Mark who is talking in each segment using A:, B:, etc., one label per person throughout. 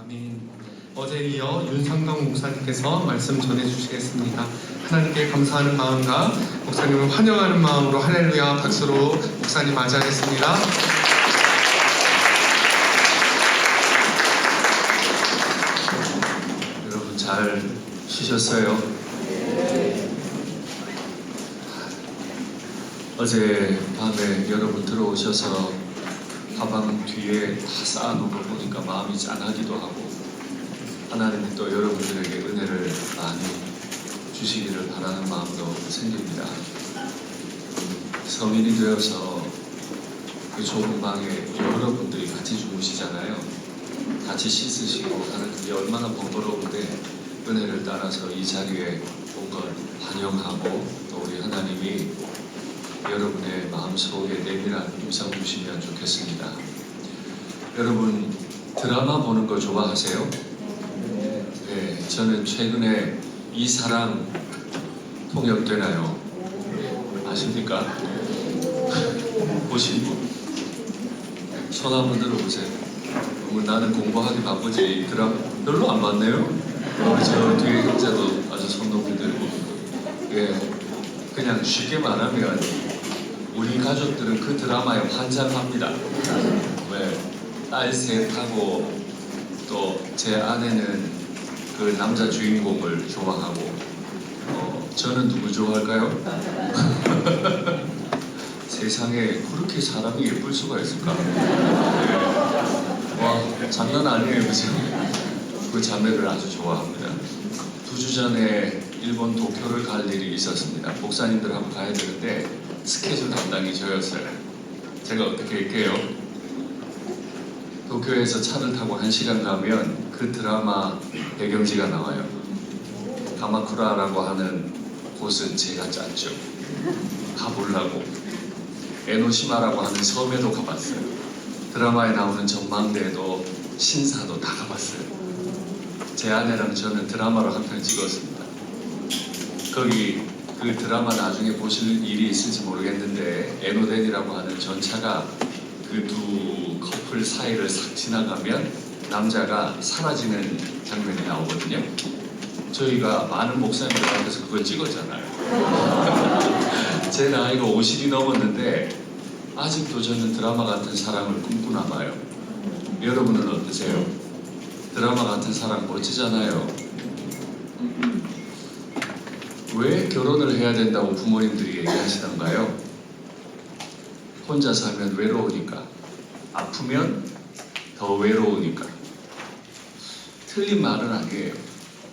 A: 아멘. 어제 이어 윤상경 목사님께서 말씀 전해주시겠습니다. 하나님께 감사하는 마음과 목사님을 환영하는 마음으로 할렐루야 박수로 목사님 맞이하겠습니다.
B: 여러분 잘 쉬셨어요? 어제 밤에 여러분 들어오셔서 가방 뒤에 다 쌓아놓은 거 보니까 마음이 짠하기도 하고 하나님이 또 여러분들에게 은혜를 많이 주시기를 바라는 마음도 생깁니다. 성인이 되어서 그 좁은 방에 여러분들이 같이 주무시잖아요. 같이 씻으시고 하는 게 얼마나 번거로운데 은혜를 따라서 이 자리에 온 걸 환영하고 또 우리 하나님이 여러분의 마음속에 내밀한 음성 주시면 좋겠습니다. 여러분 드라마 보는 거 좋아하세요? 네, 저는 최근에 이 사랑 통역되나요? 아십니까? 보신 분? 손 한번 들어보세요. 나는 공부하기 바쁘지 드라마 별로 안 봤네요? 저 뒤에 형제도 아주 손 높이 들고 예, 그냥 쉽게 말하면 우리 가족들은 그 드라마에 환장합니다. 왜? 딸 셋하고 또 제 아내는 그 남자 주인공을 좋아하고 저는 누구 좋아할까요? 세상에 그렇게 사람이 예쁠 수가 있을까? 네. 와 장난 아니에요, 그죠? 그 자매를 아주 좋아합니다. 2주 전에 일본 도쿄를 갈 일이 있었습니다. 목사님들하고 가야 되는데 스케줄 담당이 저였어요. 제가 어떻게 할게요? 도쿄에서 차를 타고 1시간 가면 그 드라마 배경지가 나와요. 가마쿠라라고 하는 곳은 제가 짰죠. 가보려고. 에노시마라고 하는 섬에도 가봤어요. 드라마에 나오는 전망대도 신사도 다 가봤어요. 제 아내랑 저는 드라마로 한 편 찍었습니다. 거기 그 드라마 나중에 보실 일이 있을지 모르겠는데 에노덴이라고 하는 전차가 그 두 커플 사이를 싹 지나가면 남자가 사라지는 장면이 나오거든요. 저희가 많은 목사님들 앞에서 그걸 찍었잖아요. 제 나이가 50이 넘었는데 아직도 저는 드라마 같은 사랑을 꿈꾸나 봐요. 여러분은 어떠세요? 드라마 같은 사랑 멋지잖아요. 왜 결혼을 해야 된다고 부모님들이 얘기하시던가요? 혼자 살면 외로우니까, 아프면 더 외로우니까. 틀린 말은 아니에요.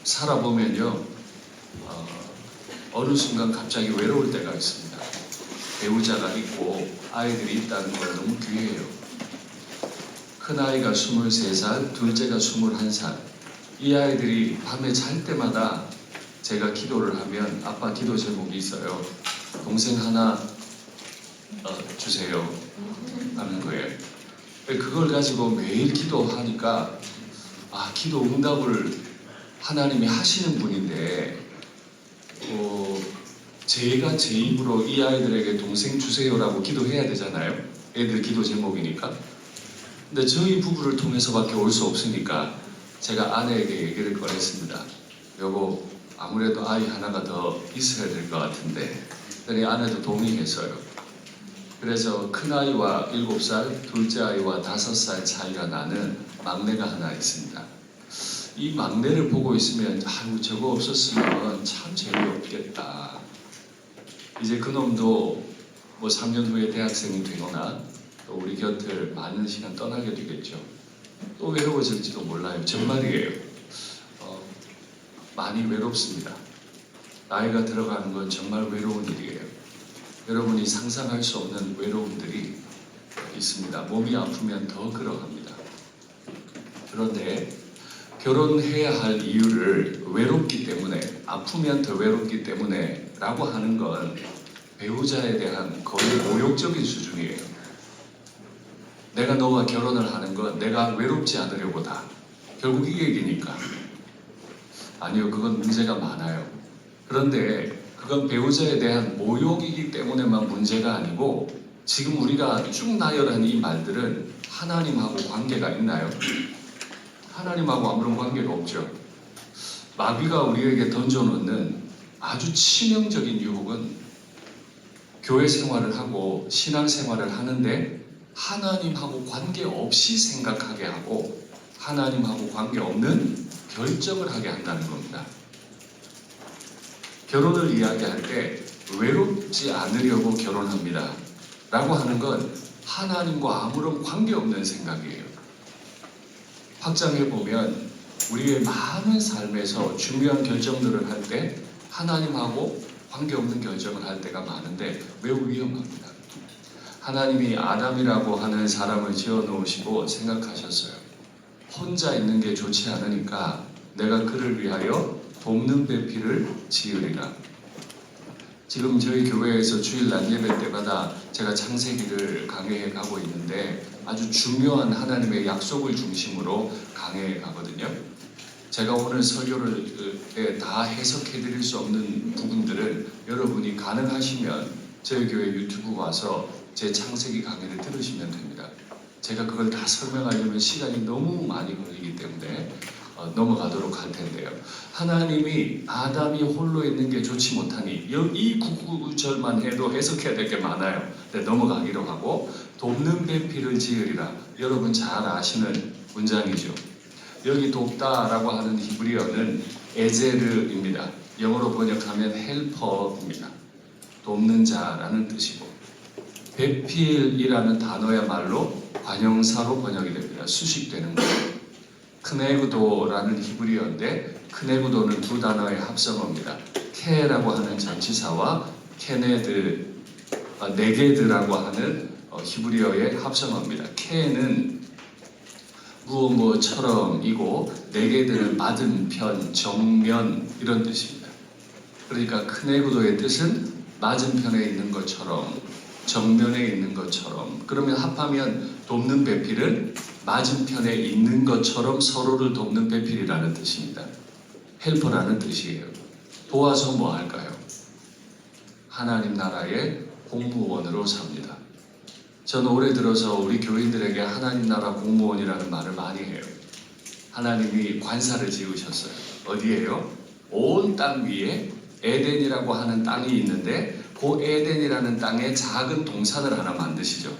B: 살아보면요, 어느 순간 갑자기 외로울 때가 있습니다. 배우자가 있고 아이들이 있다는 건 너무 귀해요. 큰아이가 23살, 둘째가 21살. 이 아이들이 밤에 잘 때마다 제가 기도를 하면 아빠 기도 제목이 있어요. 동생 하나 주세요 하는 거예요. 그걸 가지고 매일 기도하니까 기도 응답을 하나님이 하시는 분인데 제가 제 입으로 이 아이들에게 동생 주세요라고 기도해야 되잖아요. 애들 기도 제목이니까. 근데 저희 부부를 통해서밖에 올 수 없으니까 제가 아내에게 얘기를 꺼냈습니다. 여보, 아무래도 아이 하나가 더 있어야 될 것 같은데. 그랬더니 아내도 동의했어요. 그래서 큰아이와 7살, 둘째 아이와 5살 차이가 나는 막내가 하나 있습니다. 이 막내를 보고 있으면 저거 없었으면 참 재미없겠다. 이제 그놈도 뭐 3년 후에 대학생이 되거나 또 우리 곁을 많은 시간 떠나게 되겠죠. 또 외로워질지도 몰라요. 정말이에요. 많이 외롭습니다. 나이가 들어가는 건 정말 외로운 일이에요. 여러분이 상상할 수 없는 외로움들이 있습니다. 몸이 아프면 더 그러합니다. 그런데 결혼해야 할 이유를 외롭기 때문에, 아프면 더 외롭기 때문에 라고 하는 건 배우자에 대한 거의 모욕적인 수준이에요. 내가 너와 결혼을 하는 건 내가 외롭지 않으려고다. 결국 이 얘기니까. 아니요, 그건 문제가 많아요. 그런데 그건 배우자에 대한 모욕이기 때문에만 문제가 아니고 지금 우리가 쭉 나열한 이 말들은 하나님하고 관계가 있나요? 하나님하고 아무런 관계가 없죠. 마귀가 우리에게 던져놓는 아주 치명적인 유혹은 교회 생활을 하고 신앙 생활을 하는데 하나님하고 관계없이 생각하게 하고 하나님하고 관계없는 결정을 하게 한다는 겁니다. 결혼을 이야기할 때 외롭지 않으려고 결혼합니다 라고 하는 건 하나님과 아무런 관계없는 생각이에요. 확장해보면 우리의 많은 삶에서 중요한 결정들을 할 때 하나님하고 관계없는 결정을 할 때가 많은데 매우 위험합니다. 하나님이 아담이라고 하는 사람을 지어 놓으시고 생각하셨어요. 혼자 있는 게 좋지 않으니까 내가 그를 위하여 돕는 배필을 지으리라. 지금 저희 교회에서 주일 낮 예배 때마다 제가 창세기를 강해해 가고 있는데 아주 중요한 하나님의 약속을 중심으로 강해해 가거든요. 제가 오늘 설교를 다 해석해 드릴 수 없는 부분들을 여러분이 가능하시면 저희 교회 유튜브 와서 제 창세기 강의를 들으시면 됩니다. 제가 그걸 다 설명하려면 시간이 너무 많이 걸리기 때문에 넘어가도록 할 텐데요. 하나님이 아담이 홀로 있는 게 좋지 못하니 이 구절만 해도 해석해야 될 게 많아요. 근데 넘어가기로 하고 돕는 배필을 지으리라. 여러분 잘 아시는 문장이죠. 여기 돕다라고 하는 히브리어는 에제르입니다. 영어로 번역하면 헬퍼입니다. 돕는 자라는 뜻이고 배필이라는 단어야말로 관형사로 번역이 됩니다. 수식되는 거예요. 크네구도라는 히브리어인데 크네구도는 두 단어의 합성어입니다. 케라고 하는 전치사와 케네드, 네게드라고 하는 히브리어의 합성어입니다. 케는 무엇처럼이고 네게드는 맞은편, 정면 이런 뜻입니다. 그러니까 크네구도의 뜻은 맞은편에 있는 것처럼 정면에 있는 것처럼 그러면 합하면 돕는 배필은 맞은편에 있는 것처럼 서로를 돕는 배필이라는 뜻입니다. 헬퍼라는 뜻이에요. 도와서 뭐 할까요? 하나님 나라의 공무원으로 삽니다. 저는 올해 들어서 우리 교인들에게 하나님 나라 공무원이라는 말을 많이 해요. 하나님이 관사를 지으셨어요. 어디에요? 온 땅 위에 에덴이라고 하는 땅이 있는데 그 에덴이라는 땅에 작은 동산을 하나 만드시죠.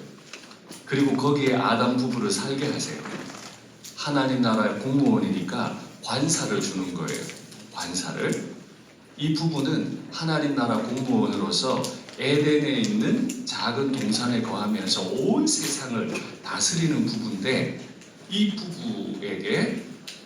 B: 그리고 거기에 아담 부부를 살게 하세요. 하나님 나라의 공무원이니까 관사를 주는 거예요. 관사를. 이 부부는 하나님 나라 공무원으로서 에덴에 있는 작은 동산에 거하면서 온 세상을 다스리는 부부인데 이 부부에게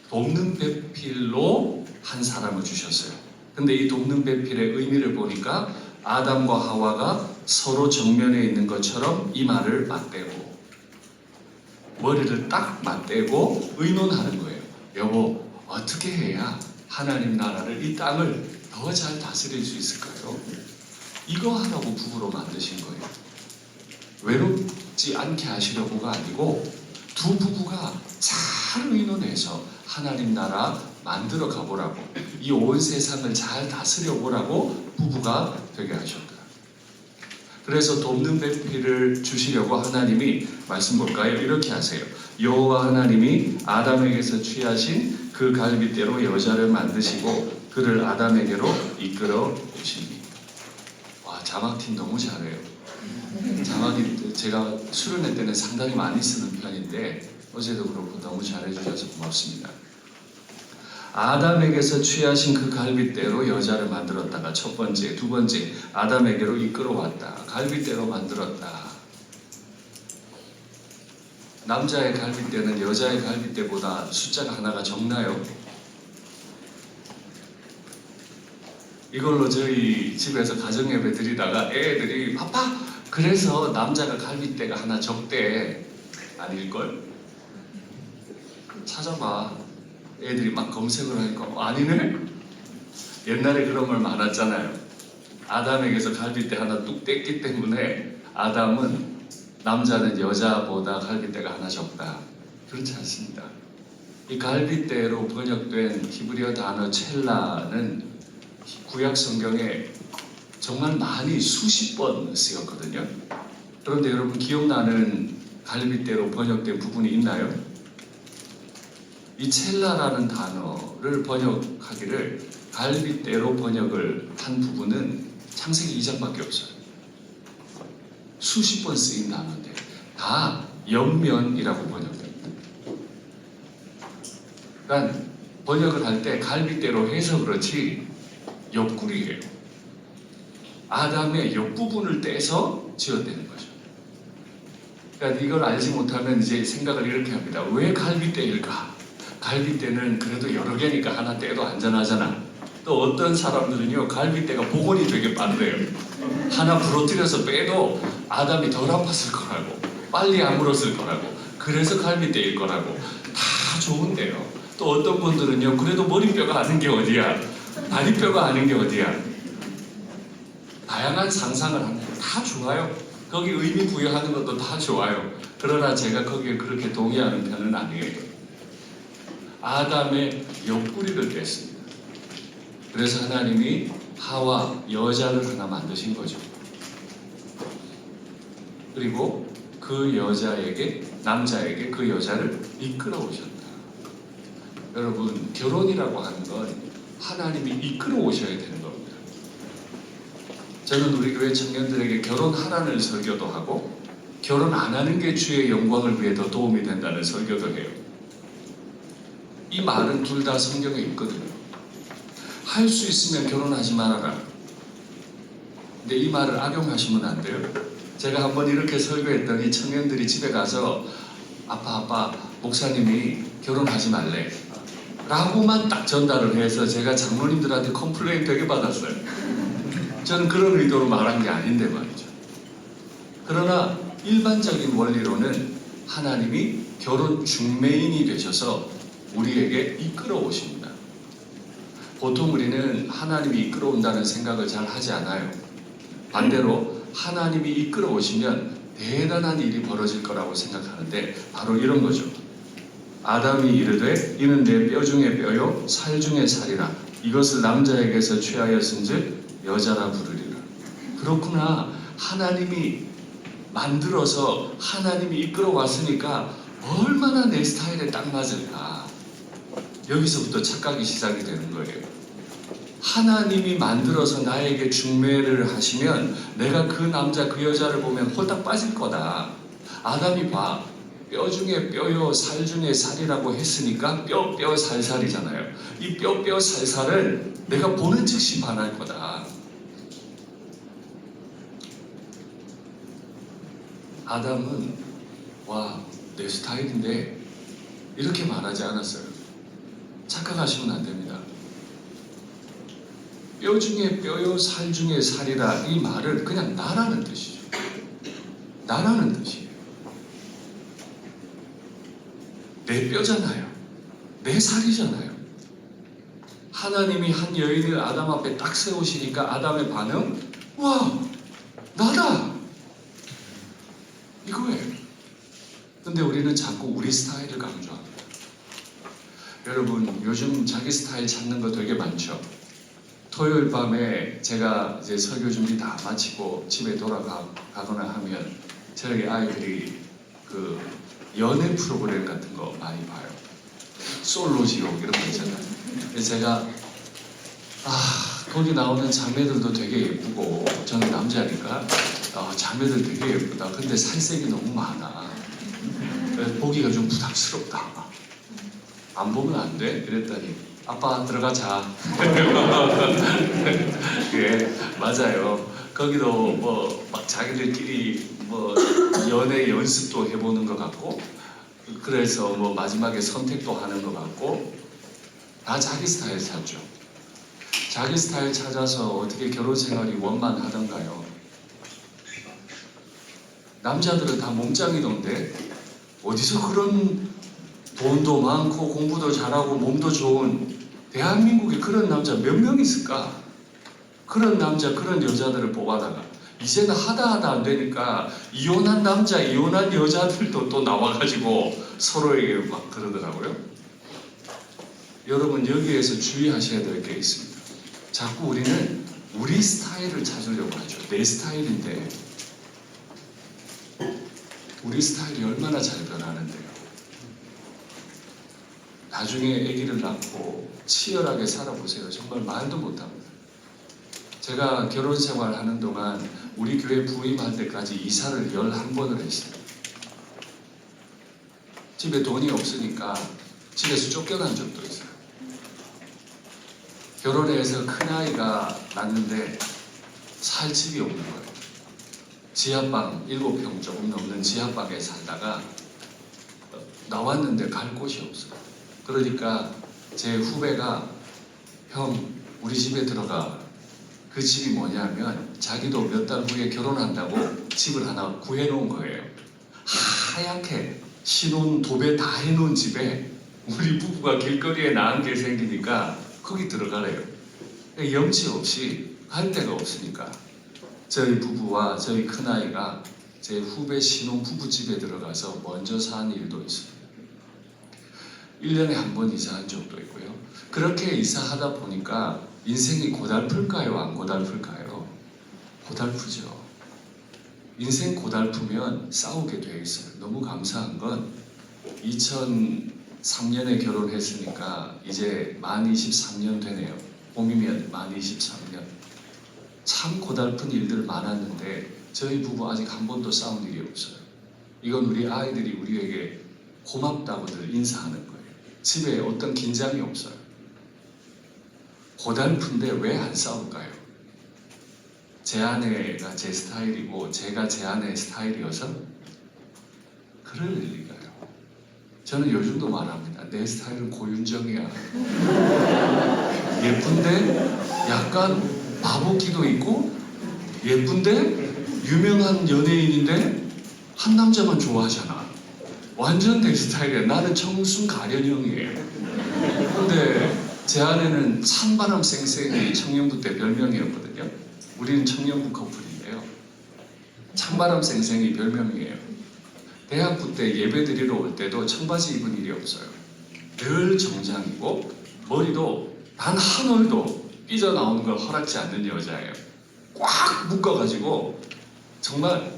B: 돕는 배필로 한 사람을 주셨어요. 근데 이 돕는 배필의 의미를 보니까 아담과 하와가 서로 정면에 있는 것처럼 이마를 맞대고 머리를 딱 맞대고 의논하는 거예요. 여보, 어떻게 해야 하나님 나라를 이 땅을 더 잘 다스릴 수 있을까요? 이거 하라고 부부로 만드신 거예요. 외롭지 않게 하시려고가 아니고 두 부부가 잘 의논해서 하나님 나라 만들어 가보라고 이 온 세상을 잘 다스려 보라고 부부가 되게 하셨다. 그래서 돕는 배필을 주시려고 하나님이 말씀 볼까요? 이렇게 하세요. 여호와 하나님이 아담에게서 취하신 그 갈빗대로 여자를 만드시고 그를 아담에게로 이끌어 오시니. 와, 자막팀 너무 잘해요. 자막이 제가 수련회 때는 상당히 많이 쓰는 편인데 어제도 그렇고 너무 잘해주셔서 고맙습니다. 아담에게서 취하신 그 갈빗대로 여자를 만들었다가 첫 번째, 두 번째 아담에게로 이끌어왔다. 갈빗대로 만들었다. 남자의 갈빗대는 여자의 갈빗대보다 숫자가 하나가 적나요? 이걸로 저희 집에서 가정예배 드리다가 애들이 아빠 그래서 남자가 갈빗대가 하나 적대 아닐걸? 찾아봐. 애들이 막 검색을 하니까 아니네? 옛날에 그런 말 많았잖아요. 아담에게서 갈빗대 하나 뚝 뗐기 때문에 아담은 남자는 여자보다 갈빗대가 하나 적다. 그렇지 않습니다. 이 갈빗대로 번역된 히브리어 단어 첼라는 구약 성경에 정말 많이 수십 번 쓰였거든요. 그런데 여러분 기억나는 갈빗대로 번역된 부분이 있나요? 이 첼라라는 단어를 번역하기를 갈빗대로 번역을 한 부분은 창세기 2장밖에 없어요. 수십 번 쓰인 단어인데 다 옆면이라고 번역됩니다. 그러니까 번역을 할 때 갈빗대로 해서 그렇지 옆구리예요. 아담의 옆부분을 떼서 지었다는 거죠. 그러니까 이걸 알지 못하면 이제 생각을 이렇게 합니다. 왜 갈빗대일까? 갈빗대는 그래도 여러 개니까 하나 떼도 안전하잖아. 또 어떤 사람들은요, 갈빗대가 복원이 되게 빠르대요. 하나 부러뜨려서 빼도 아담이 덜 아팠을 거라고, 빨리 안 물었을 거라고, 그래서 갈빗대일 거라고. 다 좋은데요. 또 어떤 분들은요, 그래도 머리뼈가 아는 게 어디야, 다리뼈가 아는 게 어디야. 다양한 상상을 합니다. 다 좋아요. 거기 의미 부여하는 것도 다 좋아요. 그러나 제가 거기에 그렇게 동의하는 편은 아니에요. 아담의 옆구리를 뺐습니다. 그래서 하나님이 하와 여자를 하나 만드신 거죠. 그리고 그 여자에게, 남자에게 그 여자를 이끌어 오셨다. 여러분, 결혼이라고 하는 건 하나님이 이끌어 오셔야 되는 겁니다. 저는 우리 교회 청년들에게 결혼하라는 설교도 하고 결혼 안 하는 게 주의 영광을 위해 더 도움이 된다는 설교도 해요. 이 말은 둘 다 성경에 있거든요. 할 수 있으면 결혼하지 말아라. 근데 이 말을 악용하시면 안 돼요. 제가 한번 이렇게 설교했더니 청년들이 집에 가서 아빠 목사님이 결혼하지 말래 라고만 딱 전달을 해서 제가 장로님들한테 컴플레인 되게 받았어요. 저는 그런 의도로 말한 게 아닌데 말이죠. 그러나 일반적인 원리로는 하나님이 결혼 중매인이 되셔서 우리에게 이끌어 오십니다. 보통 우리는 하나님이 이끌어 온다는 생각을 잘 하지 않아요. 반대로 하나님이 이끌어 오시면 대단한 일이 벌어질 거라고 생각하는데 바로 이런 거죠. 아담이 이르되 이는 내 뼈 중에 뼈요 살 중에 살이라 이것을 남자에게서 취하였은즉 여자라 부르리라. 그렇구나. 하나님이 만들어서 하나님이 이끌어 왔으니까 얼마나 내 스타일에 딱 맞을까. 여기서부터 착각이 시작이 되는 거예요. 하나님이 만들어서 나에게 중매를 하시면 내가 그 남자 그 여자를 보면 홀딱 빠질 거다. 아담이 봐. 뼈 중에 뼈요 살 중에 살이라고 했으니까 뼈 살살이잖아요. 이 뼈 살살을 내가 보는 즉시 반할 거다. 아담은 와, 내 스타일인데 이렇게 말하지 않았어요. 착각하시면 안 됩니다. 뼈 중에 뼈요 살 중에 살이라 이 말은 그냥 나라는 뜻이죠. 나라는 뜻이에요. 내 뼈잖아요. 내 살이잖아요. 하나님이 한 여인을 아담 앞에 딱 세우시니까 아담의 반응, 와, 나다! 이거예요. 근데 우리는 자꾸 우리 스타일을 강조합니다. 여러분, 요즘 자기 스타일 찾는 거 되게 많죠? 토요일 밤에 제가 이제 설교 준비 다 마치고 집에 돌아가거나 하면 저희 아이들이 그 연애 프로그램 같은 거 많이 봐요. 솔로지옥 이런 거 있잖아요. 그래서 제가 거기 나오는 자매들도 되게 예쁘고 저는 남자니까 자매들 되게 예쁘다. 근데 살색이 너무 많아. 그래서 보기가 좀 부담스럽다. 안 보면 안 돼? 그랬더니 아빠 들어가자. 예, 맞아요. 거기도 뭐 막 자기들끼리 뭐 연애 연습도 해보는 것 같고 그래서 뭐 마지막에 선택도 하는 것 같고 다 자기 스타일 찾죠. 자기 스타일 찾아서 어떻게 결혼 생활이 원만하던가요? 남자들은 다 몸짱이던데 어디서 그런 돈도 많고 공부도 잘하고 몸도 좋은 대한민국에 그런 남자 몇 명 있을까? 그런 남자 그런 여자들을 뽑아다가 이제는 하다 안 되니까 이혼한 남자 이혼한 여자들도 또 나와가지고 서로에게 막 그러더라고요. 여러분 여기에서 주의하셔야 될 게 있습니다. 자꾸 우리는 우리 스타일을 찾으려고 하죠. 내 스타일인데 우리 스타일이 얼마나 잘 변하는데요. 나중에 아기를 낳고 치열하게 살아보세요. 정말 말도 못합니다. 제가 결혼 생활 하는 동안 우리 교회 부임할 때까지 이사를 11번을 했어요. 집에 돈이 없으니까 집에서 쫓겨난 적도 있어요. 결혼해서 큰아이가 낳는데 살 집이 없는 거예요. 지하방 7평 조금 넘는 지하방에 살다가 나왔는데 갈 곳이 없어요. 그러니까 제 후배가 형 우리 집에 들어가. 그 집이 뭐냐면 자기도 몇 달 후에 결혼한다고 집을 하나 구해놓은 거예요. 하얗게 신혼 도배 다 해놓은 집에 우리 부부가 길거리에 나은 게 생기니까 거기 들어가래요. 염치 없이 할 데가 없으니까 저희 부부와 저희 큰아이가 제 후배 신혼 부부집에 들어가서 먼저 사는 일도 있어요. 1년에 한 번 이사한 적도 있고요. 그렇게 이사하다 보니까 인생이 고달플까요? 안 고달플까요? 고달프죠. 인생 고달프면 싸우게 돼 있어요. 너무 감사한 건 2003년에 결혼했으니까 이제 만 23년 되네요. 봄이면 만 23년. 참 고달픈 일들 많았는데 저희 부부 아직 한 번도 싸운 일이 없어요. 이건 우리 아이들이 우리에게 고맙다고들 인사하는 거예요. 집에 어떤 긴장이 없어요. 고달픈데 왜 안 싸울까요? 제 아내가 제 스타일이고 제가 제 아내의 스타일이어서 그럴 리가요. 저는 요즘도 말합니다. 내 스타일은 고윤정이야. 예쁜데 약간 바보기도 있고 예쁜데 유명한 연예인인데 한 남자만 좋아하잖아. 완전 내 스타일이야. 나는 청순 가련형이에요. 근데 제 아내는 찬바람 쌩쌩이 청년부 때 별명이었거든요. 우리는 청년부 커플인데요. 찬바람 쌩쌩이 별명이에요. 대학부 때 예배 드리러 올 때도 청바지 입은 일이 없어요. 늘 정장이고 머리도 단 한 올도 삐져나오는 걸 허락지 않는 여자예요. 꽉 묶어가지고 정말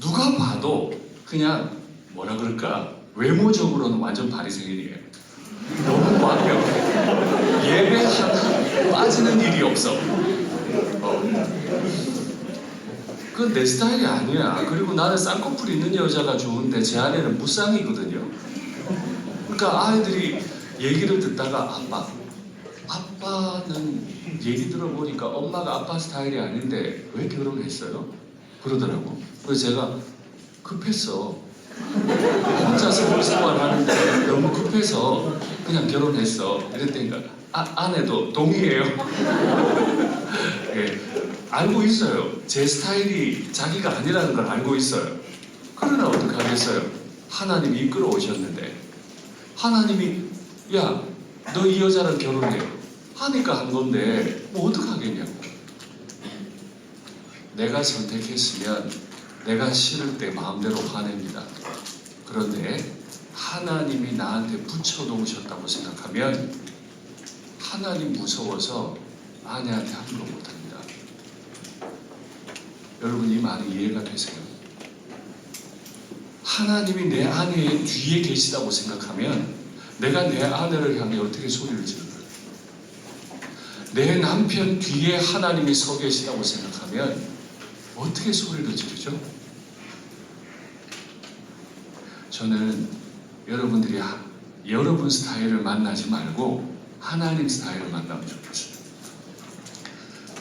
B: 누가 봐도 그냥 뭐라 그럴까 외모적으로는 완전 바리새인이에요. 너무 완벽해. 예배 하나 빠지는 일이 없어. 그건 내 스타일이 아니야. 그리고 나는 쌍꺼풀 있는 여자가 좋은데 제 아내는 무쌍이거든요. 그러니까 아이들이 얘기를 듣다가 아빠는 얘기 들어보니까 엄마가 아빠 스타일이 아닌데 왜 결혼했어요? 그러더라고. 그래서 제가 급했어. 혼자 서울 생활하는데 너무 급해서 그냥 결혼했어. 이랬다니까 아내도 동의해요. 예, 알고 있어요. 제 스타일이 자기가 아니라는 걸 알고 있어요. 그러나 어떡하겠어요. 하나님이 이끌어 오셨는데 하나님이 야, 너 이 여자랑 결혼해 하니까 한 건데 뭐 어떡하겠냐고. 내가 선택했으면 내가 싫을 때 마음대로 화냅니다. 그런데 하나님이 나한테 붙여놓으셨다고 생각하면 하나님 무서워서 아내한테 함부로 못합니다. 여러분 이 말이 이해가 되세요? 하나님이 내 아내의 뒤에 계시다고 생각하면 내가 내 아내를 향해 어떻게 소리를 지를까요? 내 남편 뒤에 하나님이 서 계시다고 생각하면 어떻게 소리를 지르죠? 저는 여러분들이 여러분 스타일을 만나지 말고 하나님 스타일을 만나면 좋겠어요.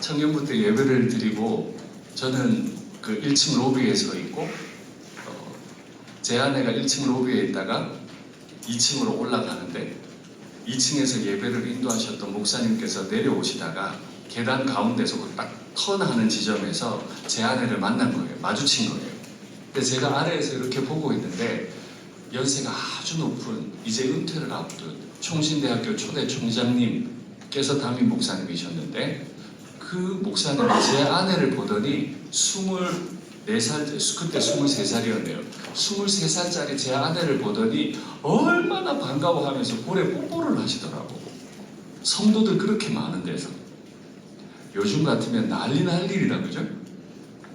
B: 청년부 때 예배를 드리고 저는 그 1층 로비에 서 있고 제 아내가 1층 로비에 있다가 2층으로 올라가는데 2층에서 예배를 인도하셨던 목사님께서 내려오시다가 계단 가운데서 딱 턴하는 지점에서 제 아내를 만난 거예요. 마주친 거예요. 근데 제가 아래에서 이렇게 보고 있는데 연세가 아주 높은 이제 은퇴를 앞둔 총신대학교 초대 총장님께서 담임 목사님이셨는데 그 목사님이 제 아내를 보더니 24살, 그때 23살이었네요. 23살짜리 제 아내를 보더니 얼마나 반가워하면서 볼에 뽀뽀를 하시더라고. 성도들 그렇게 많은 데서. 요즘 같으면 난리 날 일이라 그죠?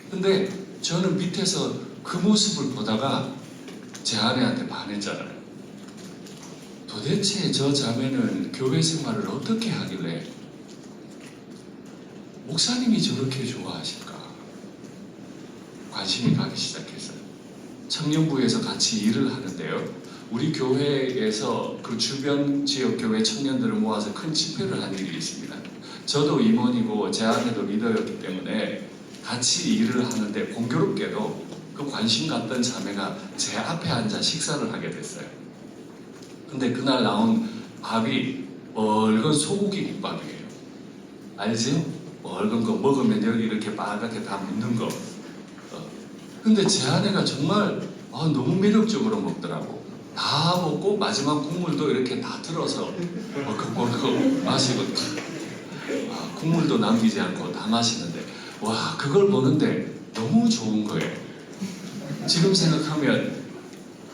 B: 근데 저는 밑에서 그 모습을 보다가 제 아내한테 반했잖아요. 도대체 저 자매는 교회 생활을 어떻게 하길래 목사님이 저렇게 좋아하실까? 관심이 가기 시작했어요. 청년부에서 같이 일을 하는데요. 우리 교회에서 그 주변 지역 교회 청년들을 모아서 큰 집회를 한 일이 있습니다. 저도 임원이고 제 아내도 리더였기 때문에 같이 일을 하는데 공교롭게도 그 관심 갔던 자매가 제 앞에 앉아 식사를 하게 됐어요. 근데 그날 나온 밥이 맑은 소고기 국밥이에요. 알죠? 맑은 거 먹으면 여기 이렇게 빨갛게 다 묻는 거. 근데 제 아내가 정말 너무 매력적으로 먹더라고. 다 먹고 마지막 국물도 이렇게 다 틀어서 먹고 마시고 국물도 남기지 않고 다 마시는데 와 그걸 보는데 너무 좋은 거예요. 지금 생각하면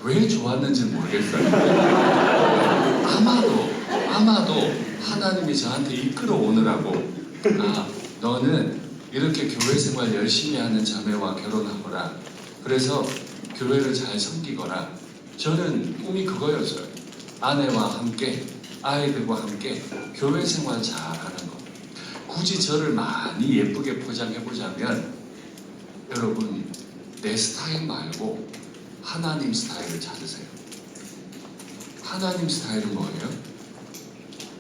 B: 왜 좋았는지 모르겠어요. 아마도 하나님이 저한테 이끌어 오느라고 너는 이렇게 교회 생활 열심히 하는 자매와 결혼하거라. 그래서 교회를 잘 섬기거라. 저는 꿈이 그거였어요. 아내와 함께 아이들과 함께 교회 생활 잘하는 거. 굳이 저를 많이 예쁘게 포장해보자면 여러분 내 스타일 말고 하나님 스타일을 찾으세요. 하나님 스타일은 뭐예요?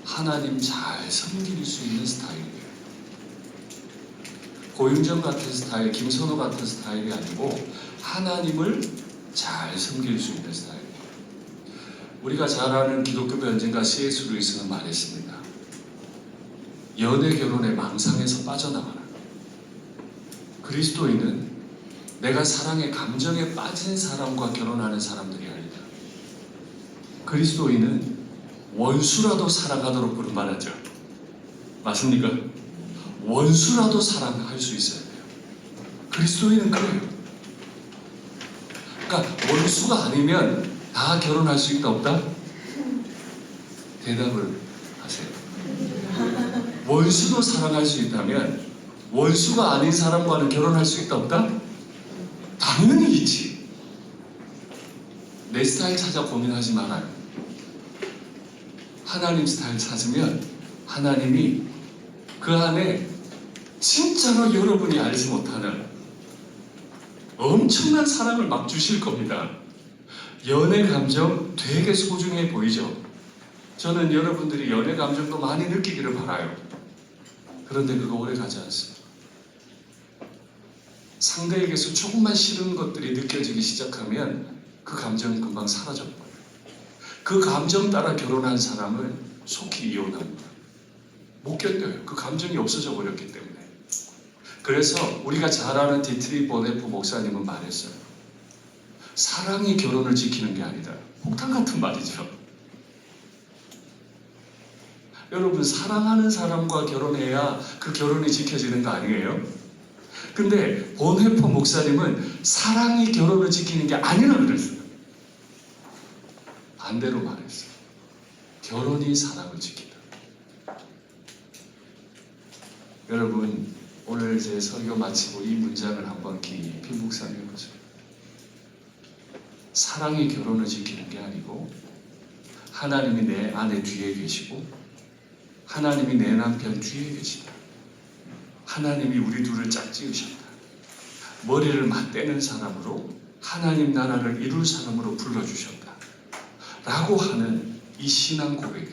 B: 하나님 잘 섬길 수 있는 스타일이에요. 고윤정 같은 스타일, 김선호 같은 스타일이 아니고 하나님을 잘 섬길 수 있는 스타일이에요. 우리가 잘 아는 기독교 변증가 C.S. 루이스는 말했습니다. 연애 결혼의 망상에서 빠져나가라. 그리스도인은 내가 사랑의 감정에 빠진 사람과 결혼하는 사람들이 아니다. 그리스도인은 원수라도 사랑하도록 부름받았죠. 맞습니까? 원수라도 사랑할 수 있어야 돼요. 그리스도인은 그래요. 그러니까 원수가 아니면 다 결혼할 수 있다 없다? 대답을 하세요. 원수도 사랑할 수 있다면 원수가 아닌 사람과는 결혼할 수 있다 없다? 당연히 있지. 내 스타일 찾아 고민하지 말아요. 하나님 스타일 찾으면 하나님이 그 안에 진짜로 여러분이 알지 못하는 엄청난 사랑을 막 주실 겁니다. 연애 감정 되게 소중해 보이죠? 저는 여러분들이 연애 감정도 많이 느끼기를 바라요. 그런데 그거 오래 가지 않습니다. 상대에게서 조금만 싫은 것들이 느껴지기 시작하면 그 감정은 금방 사라져버려요. 그 감정 따라 결혼한 사람은 속히 이혼합니다. 못 견뎌요. 그 감정이 없어져 버렸기 때문에. 그래서 우리가 잘 아는 디트리 보네프 목사님은 말했어요. 사랑이 결혼을 지키는 게 아니다. 폭탄 같은 말이죠. 여러분 사랑하는 사람과 결혼해야 그 결혼이 지켜지는 거 아니에요? 근데 보네프 목사님은 사랑이 결혼을 지키는 게 아니라 그랬어요. 반대로 말했어요. 결혼이 사랑을 지킨다. 여러분 오늘 제 설교 마치고 이 문장을 한번 깊이 묵상해보세요. 사랑이 결혼을 지키는 게 아니고 하나님이 내 아내 뒤에 계시고 하나님이 내 남편 뒤에 계시다. 하나님이 우리 둘을 짝지으셨다. 머리를 맞대는 사람으로 하나님 나라를 이룰 사람으로 불러주셨다. 라고 하는 이 신앙 고백이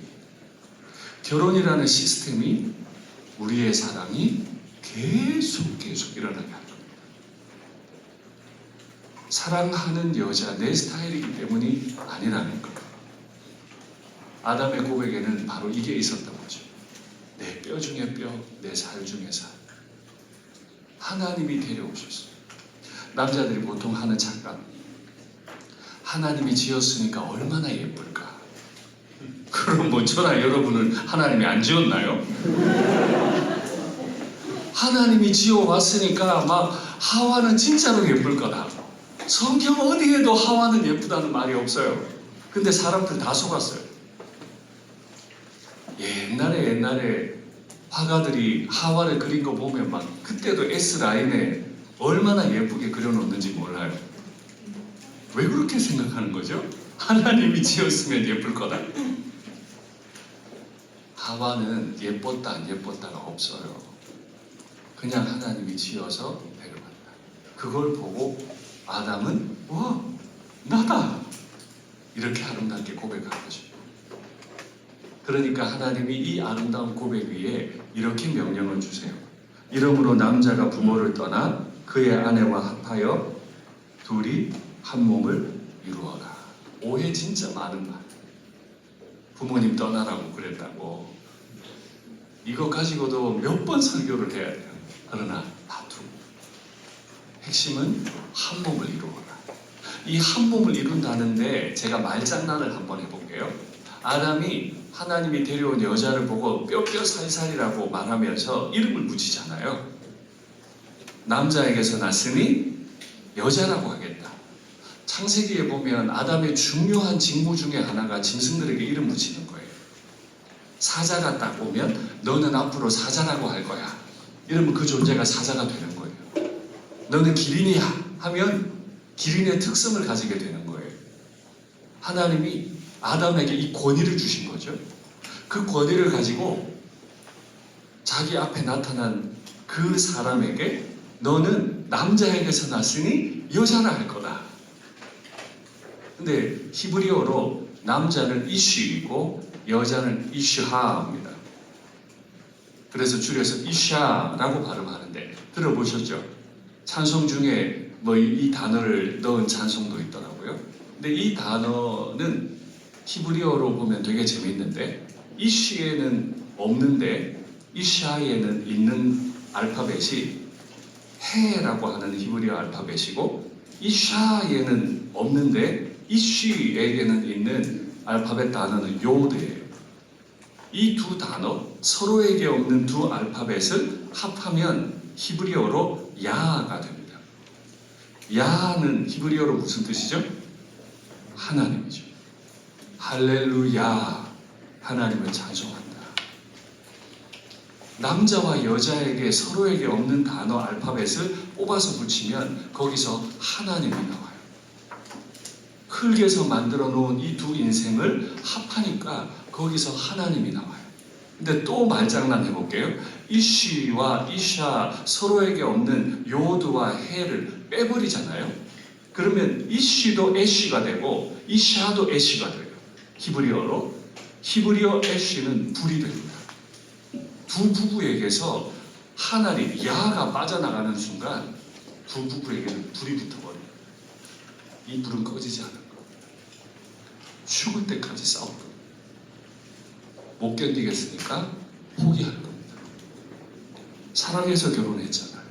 B: 결혼이라는 시스템이 우리의 사랑이 계속 일어나게 합니다. 사랑하는 여자 내 스타일이기 때문이 아니라는 것. 아담의 고백에는 바로 이게 있었던 거죠. 내 뼈 중에 뼈, 내 살 중에 살. 하나님이 데려오셨어요. 남자들이 보통 하는 착각. 하나님이 지었으니까 얼마나 예쁠까. 그럼 뭐 저나 여러분은 하나님이 안 지었나요? 하나님이 지어왔으니까 막 하와는 진짜로 예쁠 거다. 성경 어디에도 하와는 예쁘다는 말이 없어요. 근데 사람들 다 속았어요. 옛날에 화가들이 하와를 그린 거 보면 막 그때도 S라인에 얼마나 예쁘게 그려놓는지 몰라요. 왜 그렇게 생각하는 거죠? 하나님이 지었으면 예쁠 거다. 하와는 예뻤다 안 예뻤다가 없어요. 그냥 하나님이 지어서 데려간다. 그걸 보고 아담은 와 나다 이렇게 아름답게 고백한 거죠. 그러니까 하나님이 이 아름다운 고백 위에 이렇게 명령을 주세요. 이러므로 남자가 부모를 떠나 그의 아내와 합하여 둘이 한 몸을 이루어라. 오해 진짜 많은 말. 부모님 떠나라고 그랬다고. 이거 가지고도 몇 번 설교를 해야 돼요. 그러나 다투고. 핵심은 한 몸을 이루어라. 이 한 몸을 이룬다는데 제가 말장난을 한번 해볼게요. 아담이 하나님이 데려온 여자를 보고 뼈뼈살살이라고 말하면서 이름을 붙이잖아요. 남자에게서 났으니 여자라고 하겠다. 창세기에 보면 아담의 중요한 직무 중에 하나가 짐승들에게 이름 붙이는 거예요. 사자가 딱 오면 너는 앞으로 사자라고 할 거야. 이러면 그 존재가 사자가 되는 거예요. 너는 기린이야 하면 기린의 특성을 가지게 되는 거예요. 하나님이 아담에게 이 권위를 주신 거죠. 그 권위를 가지고 자기 앞에 나타난 그 사람에게 너는 남자에게서 났으니 여자라 할 거다. 근데 히브리어로 남자는 이슈이고 여자는 이슈하입니다. 그래서 줄여서 이샤라고 발음하는데 들어보셨죠? 찬송 중에 뭐 이 단어를 넣은 찬송도 있더라고요. 근데 이 단어는 히브리어로 보면 되게 재밌는데 이슈에는 없는데 이샤에는 있는 알파벳이 해라고 하는 히브리어 알파벳이고 이샤에는 없는데 이슈에게는 있는 알파벳 단어는 요드예요. 이 두 단어 서로에게 없는 두 알파벳을 합하면 히브리어로 야가 됩니다. 야는 히브리어로 무슨 뜻이죠? 하나님이죠. 할렐루야, 하나님을 찬송한다. 남자와 여자에게 서로에게 없는 단어 알파벳을 뽑아서 붙이면 거기서 하나님이 나와요. 흙에서 만들어 놓은 이 두 인생을 합하니까 거기서 하나님이 나와요. 근데 또 말장난 해볼게요. 이쉬와 이샤 서로에게 없는 요드와 해를 빼버리잖아요. 그러면 이쉬도 애쉬가 되고 이샤도 애쉬가 돼요. 히브리어로. 히브리어 애쉬는 불이 됩니다. 두 부부에게서 하나님, 야가 빠져나가는 순간 두 부부에게는 불이 붙어버려요. 이 불은 꺼지지 않을 거예요. 죽을 때까지 싸울 겁니다. 못 견디겠으니까 포기할 겁니다. 사랑해서 결혼했잖아요.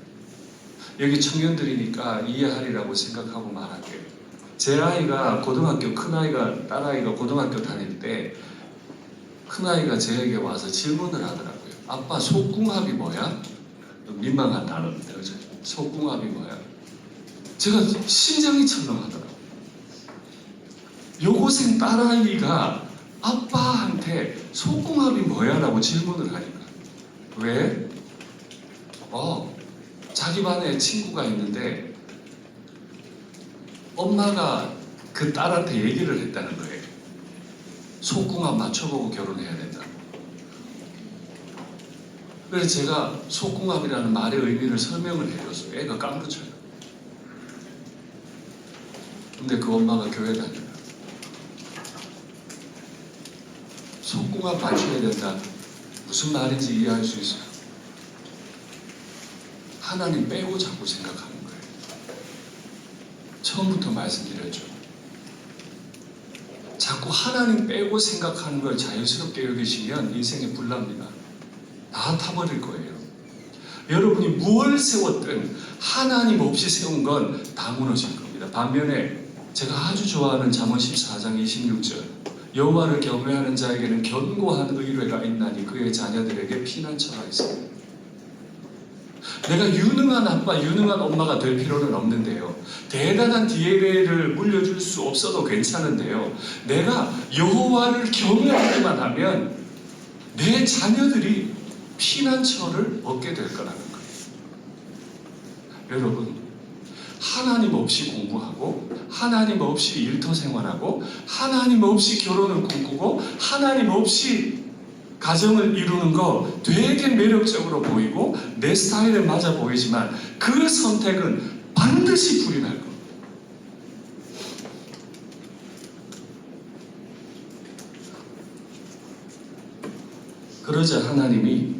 B: 여기 청년들이니까 이해하리라고 생각하고 말할게요. 제 아이가 고등학교, 큰아이가, 딸아이가 고등학교 다닐 때 큰아이가 저에게 와서 질문을 하더라고요. 아빠, 속궁합이 뭐야? 민망한 단어인데, 그죠? 속궁합이 뭐야? 제가 심장이 철렁하더라고요. 여고생 딸아이가 아빠한테 속궁합이 뭐야? 라고 질문을 하니까. 왜? 자기 반에 친구가 있는데 엄마가 그 딸한테 얘기를 했다는 거예요. 속궁합 맞춰보고 결혼해야 된다고. 그래서 제가 속궁합이라는 말의 의미를 설명을 해줬어요. 애가 깡그쳐요. 근데 그 엄마가 교회 다녀요. 속궁합 맞춰야 된다. 무슨 말인지 이해할 수 있어요. 하나님 빼고 자꾸 생각하는 거예요. 처음부터 말씀드렸죠. 자꾸 하나님 빼고 생각하는 걸 자연스럽게 여기시면 인생에 불납니다. 다 타버릴 거예요. 여러분이 무엇을 세웠든 하나님 없이 세운 건 다 무너질 겁니다. 반면에 제가 아주 좋아하는 잠언 14장 26절 여호와를 경외하는 자에게는 견고한 의뢰가 있나니 그의 자녀들에게 피난처가 있습니다. 내가 유능한 아빠, 유능한 엄마가 될 필요는 없는데요. 대단한 DNA를 물려줄 수 없어도 괜찮은데요. 내가 여호와를 경외하기만 하면 내 자녀들이 피난처를 얻게 될 거라는 거예요. 여러분, 하나님 없이 공부하고 하나님 없이 일터 생활하고 하나님 없이 결혼을 꿈꾸고 하나님 없이 가정을 이루는 거 되게 매력적으로 보이고 내 스타일에 맞아 보이지만 그 선택은 반드시 불이 날 겁니다. 그러자 하나님이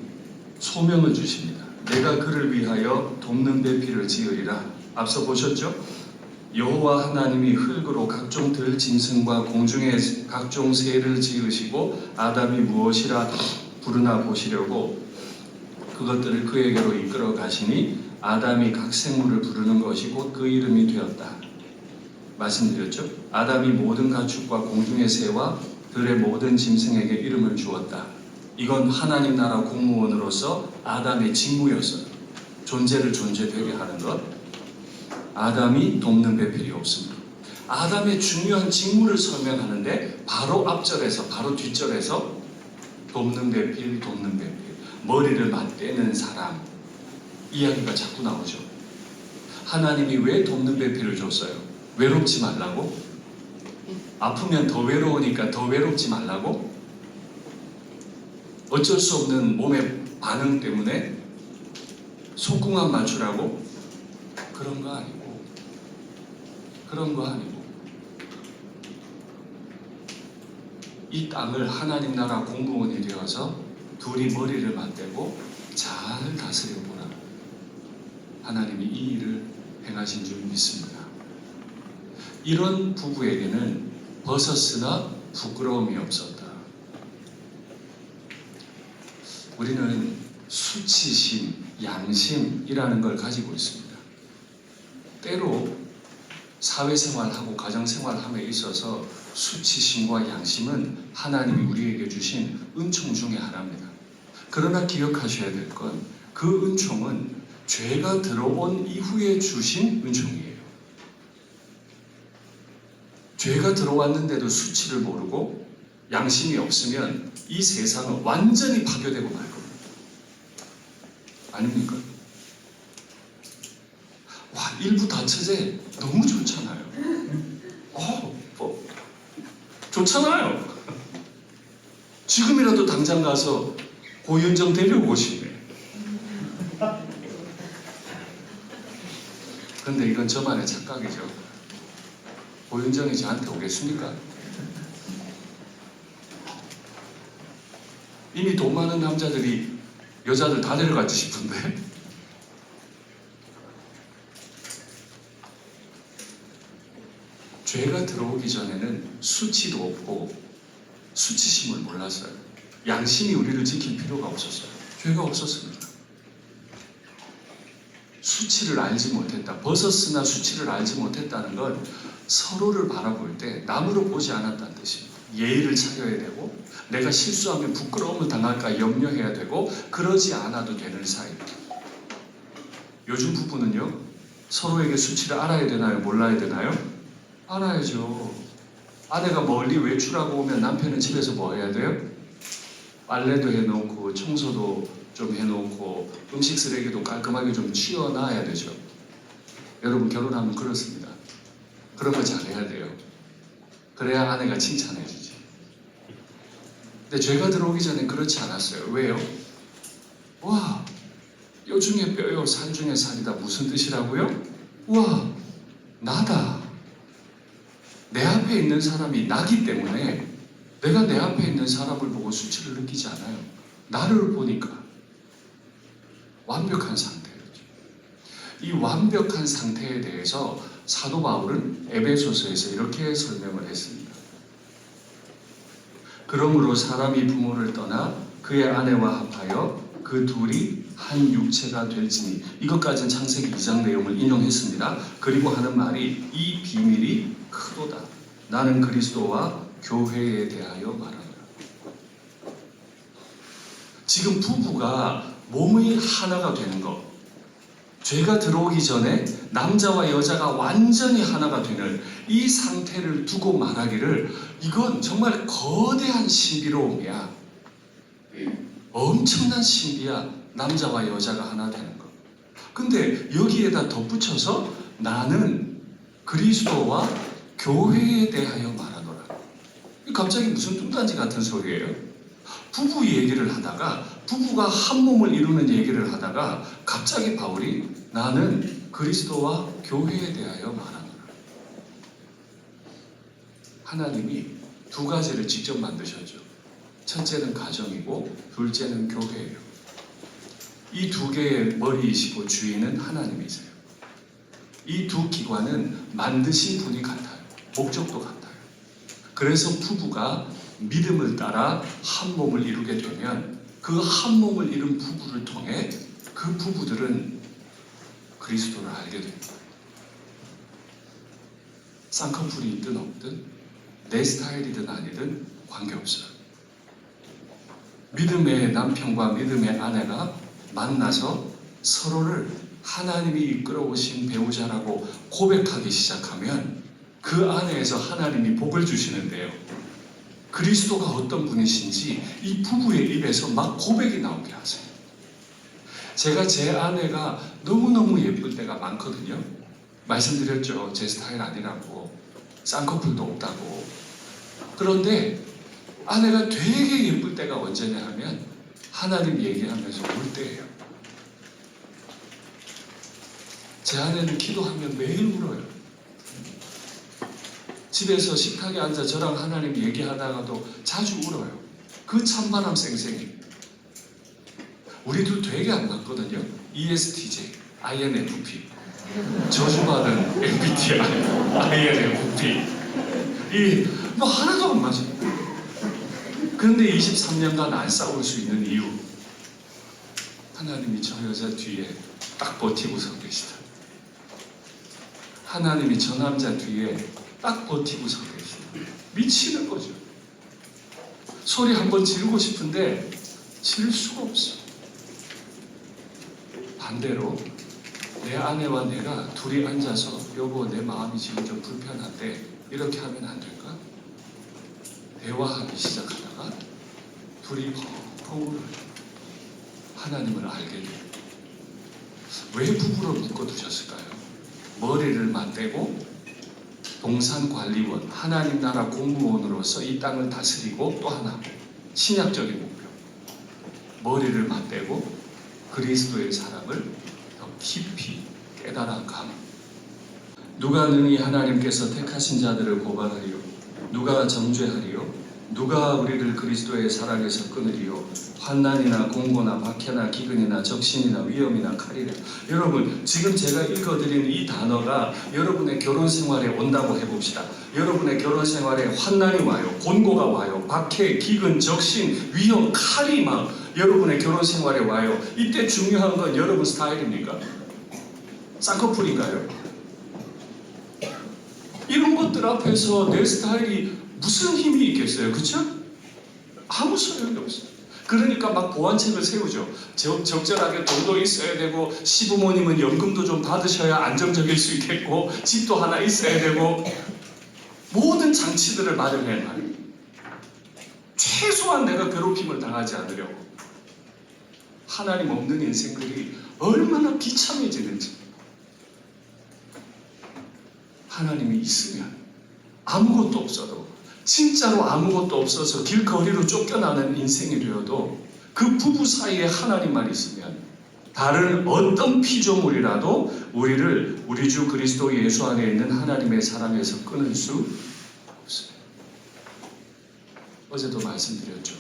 B: 소명을 주십니다. 내가 그를 위하여 돕는 배필을 지으리라. 앞서 보셨죠? 여호와 하나님이 흙으로 각종 들짐승과 공중의 각종 새를 지으시고 아담이 무엇이라 부르나 보시려고 그것들을 그에게로 이끌어 가시니 아담이 각 생물을 부르는 것이 곧 그 이름이 되었다. 말씀드렸죠? 아담이 모든 가축과 공중의 새와 들의 모든 짐승에게 이름을 주었다. 이건 하나님 나라 공무원으로서 아담의 직무였어요. 존재를 존재되게 하는 것. 아담이 돕는 배필이 없습니다. 아담의 중요한 직무를 설명하는데 바로 앞절에서 바로 뒷절에서 돕는 배필, 돕는 배필, 머리를 맞대는 사람 이야기가 자꾸 나오죠. 하나님이 왜 돕는 배필을 줬어요? 외롭지 말라고? 아프면 더 외로우니까 더 외롭지 말라고? 어쩔 수 없는 몸의 반응 때문에 속궁합 맞추라고? 그런 거 아니고 이 땅을 하나님 나라 공무원이 되어서 둘이 머리를 맞대고 잘 다스려 보라. 하나님이 이 일을 행하신 줄 믿습니다. 이런 부부에게는 버섯으나 부끄러움이 없었다. 우리는 수치심, 양심이라는 걸 가지고 있습니다. 때로 사회생활하고 가정생활함에 있어서 수치심과 양심은 하나님이 우리에게 주신 은총 중에 하나입니다. 그러나 기억하셔야 될 건 그 은총은 죄가 들어온 이후에 주신 은총이에요. 죄가 들어왔는데도 수치를 모르고 양심이 없으면 이 세상은 완전히 파괴되고 말 겁니다. 아닙니까? 와, 일부 다처제 너무 좋잖아요. 좋잖아요. 지금이라도 당장 가서 고윤정 데려오고 싶네. 근데 이건 저만의 착각이죠. 고윤정이 저한테 오겠습니까? 이미 돈 많은 남자들이 여자들 다 데려갔지 싶은데. 죄가 들어오기 전에는 수치도 없고 수치심을 몰랐어요. 양심이 우리를 지킬 필요가 없었어요. 죄가 없었습니다. 수치를 알지 못했다. 버섯이나 수치를 알지 못했다는 건 서로를 바라볼 때 남으로 보지 않았다는 뜻입니다. 예의를 차려야 되고 내가 실수하면 부끄러움을 당할까 염려해야 되고 그러지 않아도 되는 사이. 요즘 부부는요, 서로에게 수치를 알아야 되나요? 몰라야 되나요? 알아야죠. 아내가 멀리 외출하고 오면 남편은 집에서 뭐 해야 돼요? 빨래도 해놓고 청소도 좀 해놓고 음식 쓰레기도 깔끔하게 좀 치워놔야 되죠. 여러분 결혼하면 그렇습니다. 그런 거 잘해야 돼요. 그래야 아내가 칭찬해 주지. 근데 죄가 들어오기 전에 그렇지 않았어요. 왜요? 와, 뼈 중에 뼈요 살 중에 살이다. 무슨 뜻이라고요? 와, 나다. 내 앞에 있는 사람이 나기 때문에 내가 내 앞에 있는 사람을 보고 수치를 느끼지 않아요. 나를 보니까 완벽한 상태죠. 이 완벽한 상태에 대해서 사도 바울은 에베소서에서 이렇게 설명을 했습니다. 그러므로 사람이 부모를 떠나 그의 아내와 합하여 그 둘이 한 육체가 될지니, 이것까지는 창세기 2장 내용을 인용했습니다. 그리고 하는 말이 이 비밀이 크도다. 나는 그리스도와 교회에 대하여 말하노라. 지금 부부가 몸의 하나가 되는 것, 죄가 들어오기 전에 남자와 여자가 완전히 하나가 되는 이 상태를 두고 말하기를, 이건 정말 거대한 신비로움이야. 엄청난 신비야. 남자와 여자가 하나 되는 것. 근데 여기에다 덧붙여서 나는 그리스도와 교회에 대하여 말하노라. 갑자기 무슨 뚱딴지 같은 소리예요? 부부 얘기를 하다가 부부가 한 몸을 이루는 얘기를 하다가 갑자기 바울이 나는 그리스도와 교회에 대하여 말하노라. 하나님이 두 가지를 직접 만드셨죠. 첫째는 가정이고 둘째는 교회예요. 이 두 개의 머리이시고 주인은 하나님이세요. 이 두 기관은 만드신 분이 같아요. 목적도 같아요. 그래서 부부가 믿음을 따라 한 몸을 이루게 되면 그 한 몸을 이룬 부부를 통해 그 부부들은 그리스도를 알게 됩니다. 쌍꺼풀이 있든 없든 내 스타일이든 아니든 관계없어요. 믿음의 남편과 믿음의 아내가 만나서 서로를 하나님이 이끌어 오신 배우자라고 고백하기 시작하면 그 안에서 하나님이 복을 주시는데요. 그리스도가 어떤 분이신지 이 부부의 입에서 막 고백이 나오게 하세요. 제가 제 아내가 너무너무 예쁠 때가 많거든요. 말씀드렸죠. 제 스타일 아니라고. 쌍꺼풀도 없다고. 그런데 아내가 되게 예쁠 때가 언제냐 하면 하나님 얘기하면서 울 때예요. 제 아내는 기도하면 매일 울어요. 집에서 식탁에 앉아 저랑 하나님 얘기하다가도 자주 울어요. 그 찬바람 쌩쌩이. 우리도 되게 안 맞거든요. ESTJ, INFP, 저주받은 MBTI, INFP. 뭐 하나도 안 맞아요. 그런데 23년간 안 싸울 수 있는 이유, 하나님이 저 여자 뒤에 딱 버티고 서 계시다. 하나님이 저 남자 뒤에 딱 버티고 서 계시다. 미치는 거죠. 소리 한번 지르고 싶은데 지를 수가 없어. 반대로 내 아내와 내가 둘이 앉아서 여보 내 마음이 지금 좀 불편한데 이렇게 하면 안 될까? 대화하기 시작하다가 둘이 펑펑 울어요. 하나님을 알게 돼요. 왜 부부로 묶어두셨을까요? 머리를 맞대고 동산관리원, 하나님 나라 공무원으로서 이 땅을 다스리고 또 하나 신약적인 목표, 머리를 맞대고 그리스도의 사랑을 더 깊이 깨달아감. 누가 능히 하나님께서 택하신 자들을 고발하리요? 누가 정죄하리요? 누가 우리를 그리스도의 사랑에서 끊으리요? 환난이나 공고나 박해나 기근이나 적신이나 위험이나 칼이라. 여러분 지금 제가 읽어드린 이 단어가 여러분의 결혼 생활에 온다고 해봅시다. 여러분의 결혼 생활에 환난이 와요. 곤고가 와요. 박해, 기근, 적신, 위험, 칼이 막 여러분의 결혼 생활에 와요. 이때 중요한 건 여러분 스타일입니까? 쌍꺼풀인가요? 이런 것들 앞에서 내 스타일이 무슨 힘이 있겠어요? 그렇죠? 아무 소용이 없어요. 그러니까 막 보완책을 세우죠. 적절하게 돈도 있어야 되고 시부모님은 연금도 좀 받으셔야 안정적일 수 있겠고 집도 하나 있어야 되고 모든 장치들을 마련해 놔요. 최소한 내가 괴롭힘을 당하지 않으려고. 하나님 없는 인생들이 얼마나 비참해지는지. 하나님이 있으면 아무것도 없어도 진짜로 아무것도 없어서 길거리로 쫓겨나는 인생이 되어도 그 부부 사이에 하나님만 있으면 다른 어떤 피조물이라도 우리를 우리 주 그리스도 예수 안에 있는 하나님의 사랑에서 끊을 수 없어요. 어제도 말씀드렸죠.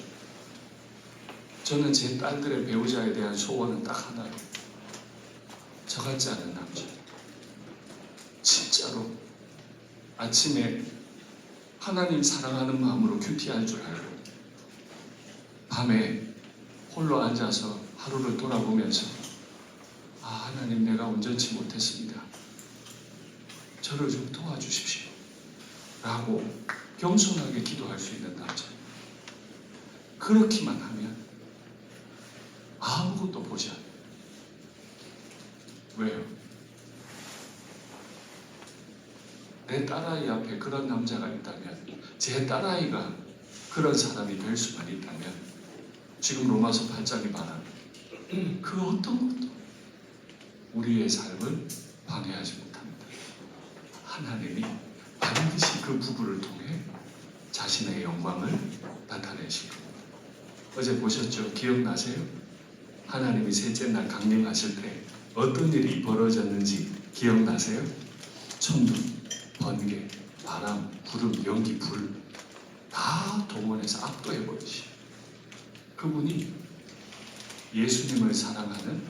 B: 저는 제 딸들의 배우자에 대한 소원은 딱 하나예요. 저 같지 않은 남자. 진짜로 아침에 하나님 사랑하는 마음으로 큐티할 줄 알고 밤에 홀로 앉아서 하루를 돌아보면서 아 하나님 내가 온전치 못했습니다. 저를 좀 도와주십시오. 라고 겸손하게 기도할 수 있는 남자. 그렇기만 하면 아무것도 보지 않아요. 왜요? 내 딸아이 앞에 그런 남자가 있다면 제 딸아이가 그런 사람이 될 수만 있다면 지금 로마서 8장이 말하는 그 어떤 것도 우리의 삶을 방해하지 못합니다. 하나님이 반드시 그 부부를 통해 자신의 영광을 나타내실 겁니다. 어제 보셨죠? 기억나세요? 하나님이 셋째 날 강림하실 때 어떤 일이 벌어졌는지 기억나세요? 천둥, 번개, 바람, 구름, 연기, 불 다 동원해서 압도해버리시. 그분이 예수님을 사랑하는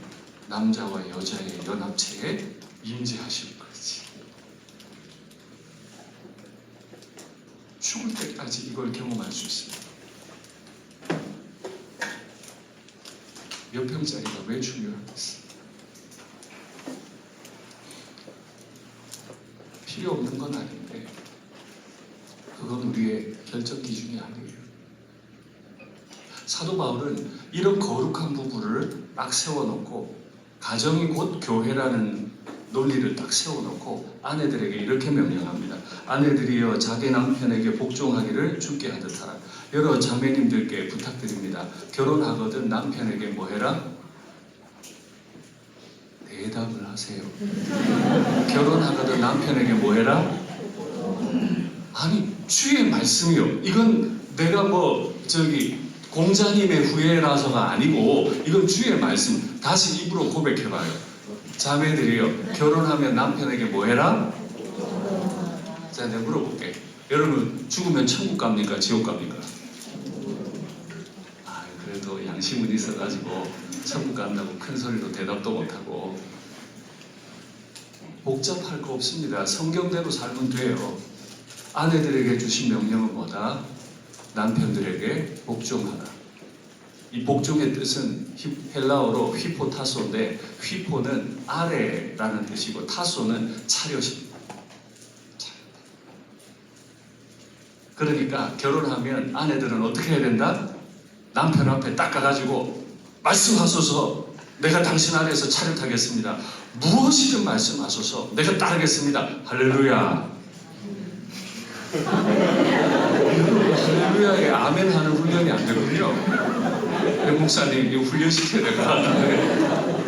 B: 남자와 여자의 연합체에 임재하실 거지. 죽을 때까지 이걸 경험할 수 있습니다. 몇 평짜리가 왜 중요하겠어? 필요 없는 건 아닌데 그건 우리의 결정 기준이 아니에요. 사도 바울은 이런 거룩한 부부를 딱 세워놓고 가정이 곧 교회라는 논리를 딱 세워놓고 아내들에게 이렇게 명령합니다. 아내들이여 자기 남편에게 복종하기를 주께 하듯 하라. 여러 자매님들께 부탁드립니다. 결혼하거든 남편에게 뭐 해라? 대답을 하세요. 결혼하거든 남편에게 뭐 해라? 아니 주의 말씀이요. 이건 내가 공자님의 후예라서가 아니고 이건 주의 말씀. 다시 입으로 고백해봐요. 자매들이요. 결혼하면 남편에게 뭐 해라? 자, 내가 물어볼게. 여러분 죽으면 천국 갑니까? 지옥 갑니까? 그래도 양심은 있어가지고 천국 간다고 큰 소리로 대답도 못하고. 복잡할 거 없습니다. 성경대로 살면 돼요. 아내들에게 주신 명령은 뭐다? 남편들에게 복종하라. 이 복종의 뜻은 헬라어로 휘포타소인데 휘포는 아래라는 뜻이고 타소는 차렷입니다. 그러니까 결혼하면 아내들은 어떻게 해야 된다? 남편 앞에 딱 가가지고 말씀하소서. 내가 당신 아래에서 차렷하겠습니다. 무엇이든 말씀하소서. 내가 따르겠습니다. 할렐루야. 할렐루야에 아멘 하는 훈련이 안 되군요. 목사님 이거 훈련시켜야 될 것 같은데.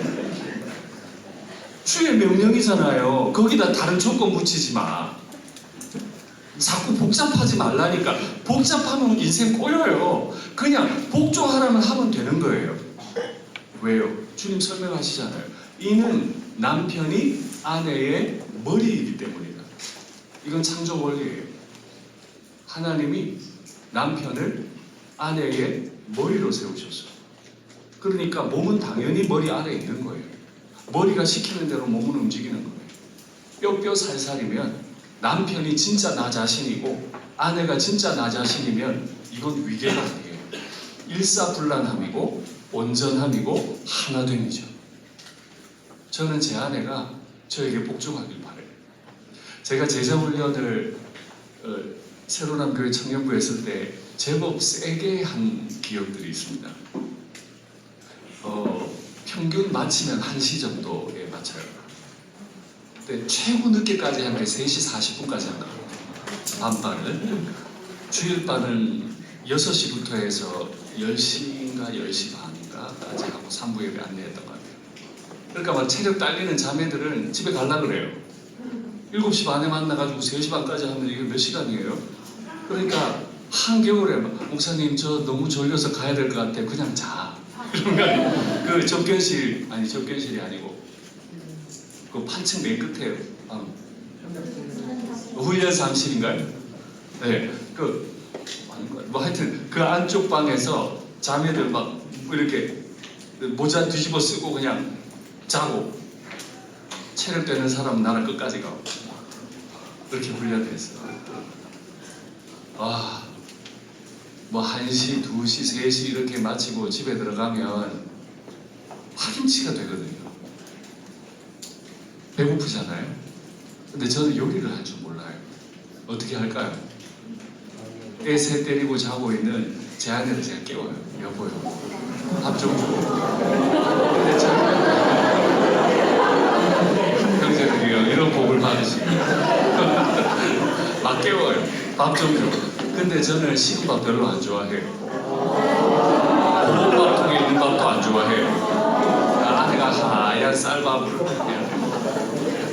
B: 주의 명령이잖아요. 거기다 다른 조건 붙이지 마. 자꾸 복잡하지 말라니까. 복잡하면 인생 꼬여요. 그냥 복종하라면 하면 되는 거예요. 왜요? 주님 설명하시잖아요. 이는 남편이 아내의 머리이기 때문이다. 이건 창조 원리예요. 하나님이 남편을 아내의 머리로 세우셨어요. 그러니까 몸은 당연히 머리 아래에 있는 거예요. 머리가 시키는 대로 몸은 움직이는 거예요. 뼈 살살이면 남편이 진짜 나 자신이고 아내가 진짜 나 자신이면 이건 위계가 아니에요. 일사불란함이고 온전함이고 하나됨이죠. 저는 제 아내가 저에게 복종하길 바래요. 제가 제자훈련을 새로남 교회 청년부에 있을 때 제법 세게 한 기억들이 있습니다. 평균 마치면 1시 정도에 마쳐요. 근데 최고 늦게까지 한 게 3시 40분까지 한다. 반반을. 주일반은 6시부터 해서 10시인가 10시 반인가까지 하고 3부 예배 안내했던 것 같아요. 그러니까 막 체력 딸리는 자매들은 집에 가려고 그래요. 7시 반에 만나가지고 3시 반까지 하면 이게 몇 시간이에요? 그러니까 한겨울에 목사님 저 너무 졸려서 가야 될 것 같아. 그냥 자. 그러면 그 접견실이 아니고 그 8층 맨 끝에 훈련사무실인가요? 네. 하여튼 그 안쪽 방에서 자매들 막 이렇게 모자 뒤집어 쓰고 그냥 자고 체력되는 사람은 나라 끝까지 가고 그렇게 훈련했어. 1시, 2시, 3시 이렇게 마치고 집에 들어가면 파김치가 되거든요. 배고프잖아요. 근데 저는 요리를 할 줄 몰라요. 어떻게 할까요? 애 새 때리고 자고 있는 제 아내를 제가 깨워요. 여보요, 밥 좀 줘. 근데 형제들이요, 이런 복을 받으시고 막 깨워요. 밥 좀 줘. 근데 저는 식은 밥 별로 안 좋아해요. 볶음밥통에 있는 밥도 안 좋아해요. 아내가 하얀 쌀밥을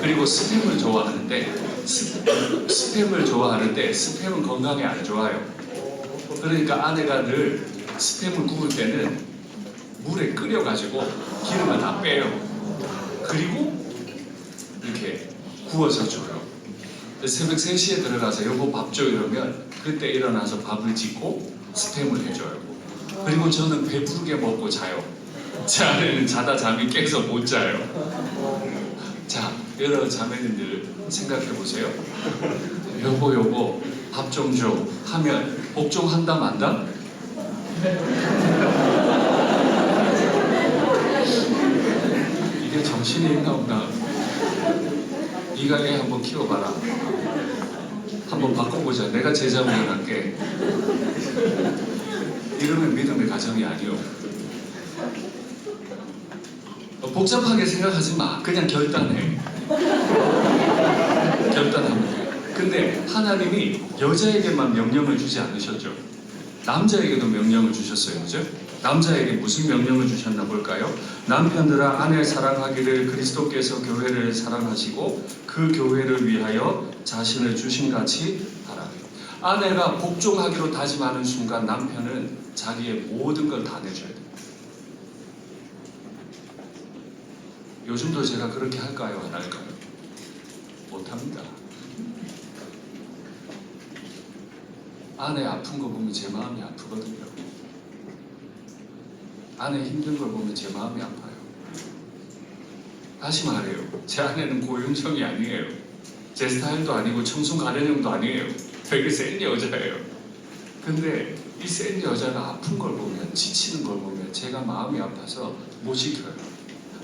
B: 그리고 스팸을 좋아하는데 스팸은 건강에 안 좋아요. 그러니까 아내가 늘 스팸을 구울 때는 물에 끓여가지고 기름을 다 빼요. 그리고 이렇게 구워서 줘요. 새벽 3시에 들어가서 여보 밥 줘 이러면 그때 일어나서 밥을 짓고 스팸을 해줘요. 그리고 저는 배부르게 먹고 자요. 제 아내는 자다 잠이 깨서 못 자요. 자, 여러 자매님들 생각해 보세요. 여보 밥 좀 줘 하면 복종한다 만다? 이게 정신이 있나 없나? 네가 애 한번 키워봐라. 한번 바꿔보자. 내가 제자 훈련할게. 이러면 믿음의 가정이 아니오. 복잡하게 생각하지 마. 그냥 결단해. 결단하면 돼. 근데 하나님이 여자에게만 명령을 주지 않으셨죠. 남자에게도 명령을 주셨어요. 그죠? 남자에게 무슨 명령을 주셨나 볼까요? 남편들아 아내 사랑하기를 그리스도께서 교회를 사랑하시고 그 교회를 위하여 자신을 주신 같이 바라며. 아내가 복종하기로 다짐하는 순간 남편은 자기의 모든 걸 다 내줘야 돼요. 요즘도 제가 그렇게 할까요? 안 할까요? 못합니다. 아내 아픈 거 보면 제 마음이 아프거든요. 아내 힘든 걸 보면 제 마음이 아파요. 다시 말해요. 제 아내는 고윤정이 아니에요. 제 스타일도 아니고 청순 가련형도 아니에요. 되게 센 여자예요. 근데 이 센 여자가 아픈 걸 보면, 지치는 걸 보면 제가 마음이 아파서 못 시켜요.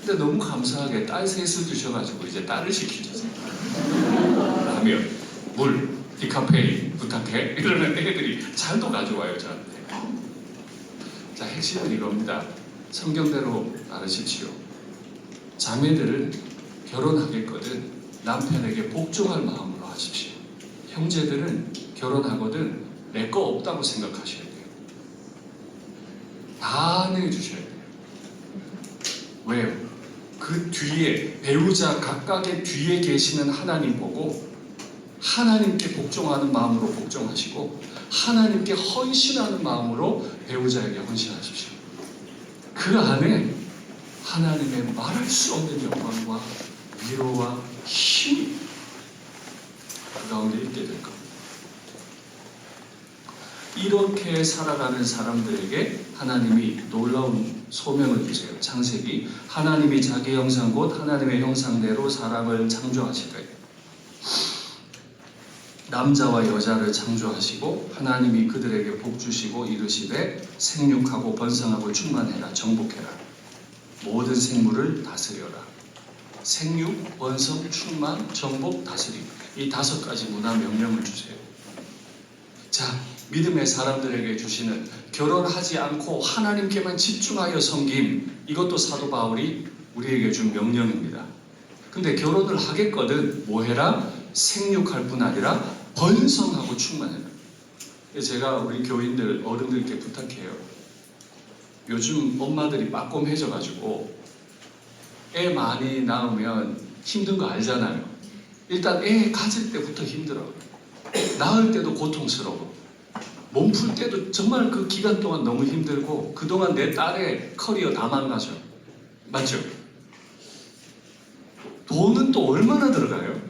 B: 근데 너무 감사하게 딸 셋을 주셔가지고 이제 딸을 시키셨어요. 라면, 물, 디카페인 부탁해. 이러면 애들이 잘도 가져와요, 저한테. 자, 핵심은 이겁니다. 성경대로 따르십시오. 자매들은 결혼하겠거든 남편에게 복종할 마음으로 하십시오. 형제들은 결혼하거든 내 거 없다고 생각하셔야 돼요. 다 내주셔야 돼요. 왜요? 그 뒤에 배우자 각각의 뒤에 계시는 하나님 보고 하나님께 복종하는 마음으로 복종하시고 하나님께 헌신하는 마음으로 배우자에게 헌신하십시오. 그 안에 하나님의 말할 수 없는 영광과 위로와 힘이 그 가운데 있게 될 겁니다. 이렇게 살아가는 사람들에게 하나님이 놀라운 소명을 주세요. 창세기 하나님이 자기 형상 곧 하나님의 형상대로 사람을 창조하시되 남자와 여자를 창조하시고 하나님이 그들에게 복 주시고 이르시되 생육하고 번성하고 충만해라 정복해라 모든 생물을 다스려라. 생육, 번성, 충만, 정복, 다스림 이 5가지 문화 명령을 주세요. 자, 믿음의 사람들에게 주시는 결혼하지 않고 하나님께만 집중하여 섬김 이것도 사도 바울이 우리에게 준 명령입니다. 근데 결혼을 하겠거든 뭐 해라? 생육할 뿐 아니라 번성하고 충만해라. 제가 우리 교인들 어른들께 부탁해요. 요즘 엄마들이 빠꼼해져가지고 애 많이 낳으면 힘든 거 알잖아요. 일단 애 가질 때부터 힘들어. 낳을 때도 고통스러워. 몸 풀 때도 정말 그 기간 동안 너무 힘들고 그동안 내 딸의 커리어 다 망가져. 맞죠? 돈은 또 얼마나 들어가요?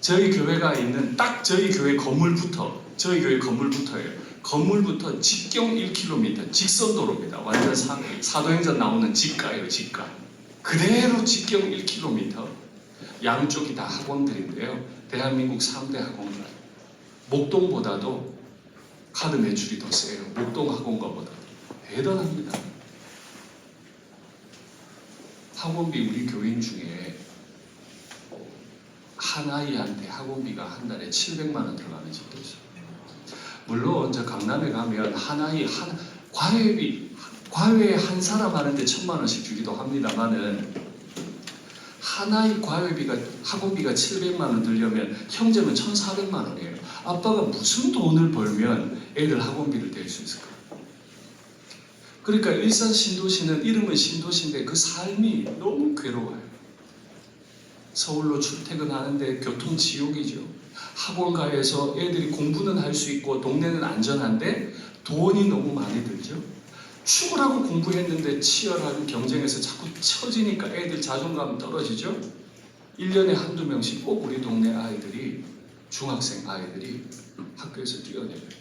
B: 저희 교회가 있는 딱 저희 교회 건물부터 저희 교회 건물부터예요. 건물부터 직경 1km 직선도로입니다. 완전 사도행전 나오는 직가예요. 직가. 그대로 직경 1km 양쪽이 다 학원들인데요. 대한민국 3대 학원가요. 목동보다도 카드 매출이 더 세요. 목동 학원가보다. 대단합니다. 학원비 우리 교인 중에 한 아이한테 학원비가 한 달에 700만 원 들어가는 집도 있어요. 물론 저 강남에 가면 한 아이 과외 한 사람 하는데 1000만 원씩 주기도 합니다만은 한 아이 과외비가 학원비가 700만 원 들려면 형제는 1400만 원이에요. 아빠가 무슨 돈을 벌면 애들 학원비를 댈 수 있을까? 그러니까 일산 신도시는 이름은 신도시인데 그 삶이 너무 괴로워요. 서울로 출퇴근하는데 교통 지옥이죠. 학원가에서 애들이 공부는 할 수 있고 동네는 안전한데 돈이 너무 많이 들죠. 죽으라고 공부했는데 치열한 경쟁에서 자꾸 처지니까 애들 자존감 떨어지죠? 1년에 한두 명씩 꼭 우리 동네 아이들이, 중학생 아이들이 학교에서 뛰어내려요.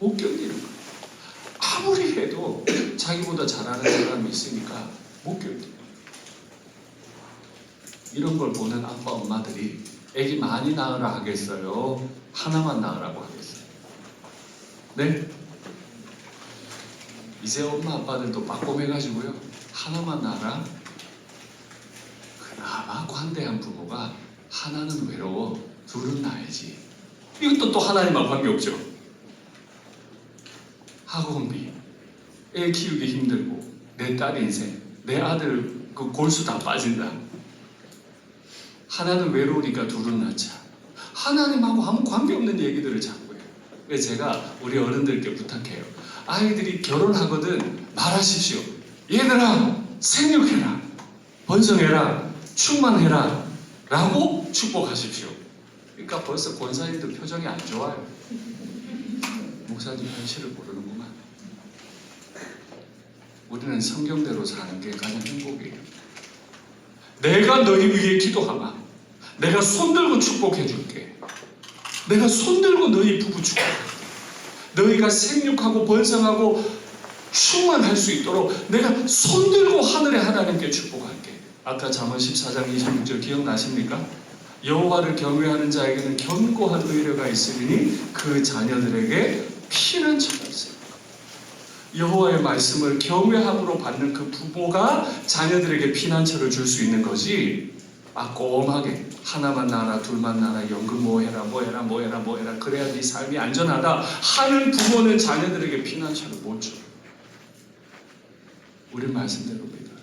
B: 못 견디는 거예요. 아무리 해도 자기보다 잘하는 사람이 있으니까 못 견뎌요. 이런 걸 보는 아빠 엄마들이 애기 많이 낳으라 하겠어요? 하나만 낳으라고 하겠어요? 네? 이제 엄마 아빠들도 빠꼼해가지고요, 하나만 낳아라? 그나마 관대한 부모가 하나는 외로워, 둘은 낳아야지. 이것도 또 하나님하고 관계없죠. 학원비, 애 키우기 힘들고, 내 딸 인생, 내 아들 그 골수 다 빠진다. 하나는 외로우니까 둘은 낳자. 하나님하고 아무 관계없는 얘기들을 자꾸 해요. 그래서 제가 우리 어른들께 부탁해요. 아이들이 결혼하거든 말하십시오. 얘들아, 생육해라, 번성해라, 충만해라 라고 축복하십시오. 그러니까 벌써 권사님들 표정이 안 좋아요. 목사님 현실을 모르는구만. 우리는 성경대로 사는 게 가장 행복이에요. 내가 너희 위해 기도하마. 내가 손들고 축복해 줄게. 내가 손들고 너희 부부 축복할게. 너희가 생육하고 번성하고 충만할 수 있도록 내가 손들고 하늘의 하나님께 축복할게. 아까 잠언 14장 26절 기억나십니까? 여호와를 경외하는 자에게는 견고한 의뢰가 있으리니 그 자녀들에게 피난처가 있어요. 여호와의 말씀을 경외함으로 받는 그 부모가 자녀들에게 피난처를 줄 수 있는 거지, 꼼하게 하나만 낳아라, 둘만 낳아라, 연금 뭐해라 그래야 네 삶이 안전하다 하는 부모는 자녀들에게 피난처를 못 줘. 우리 말씀대로입니다.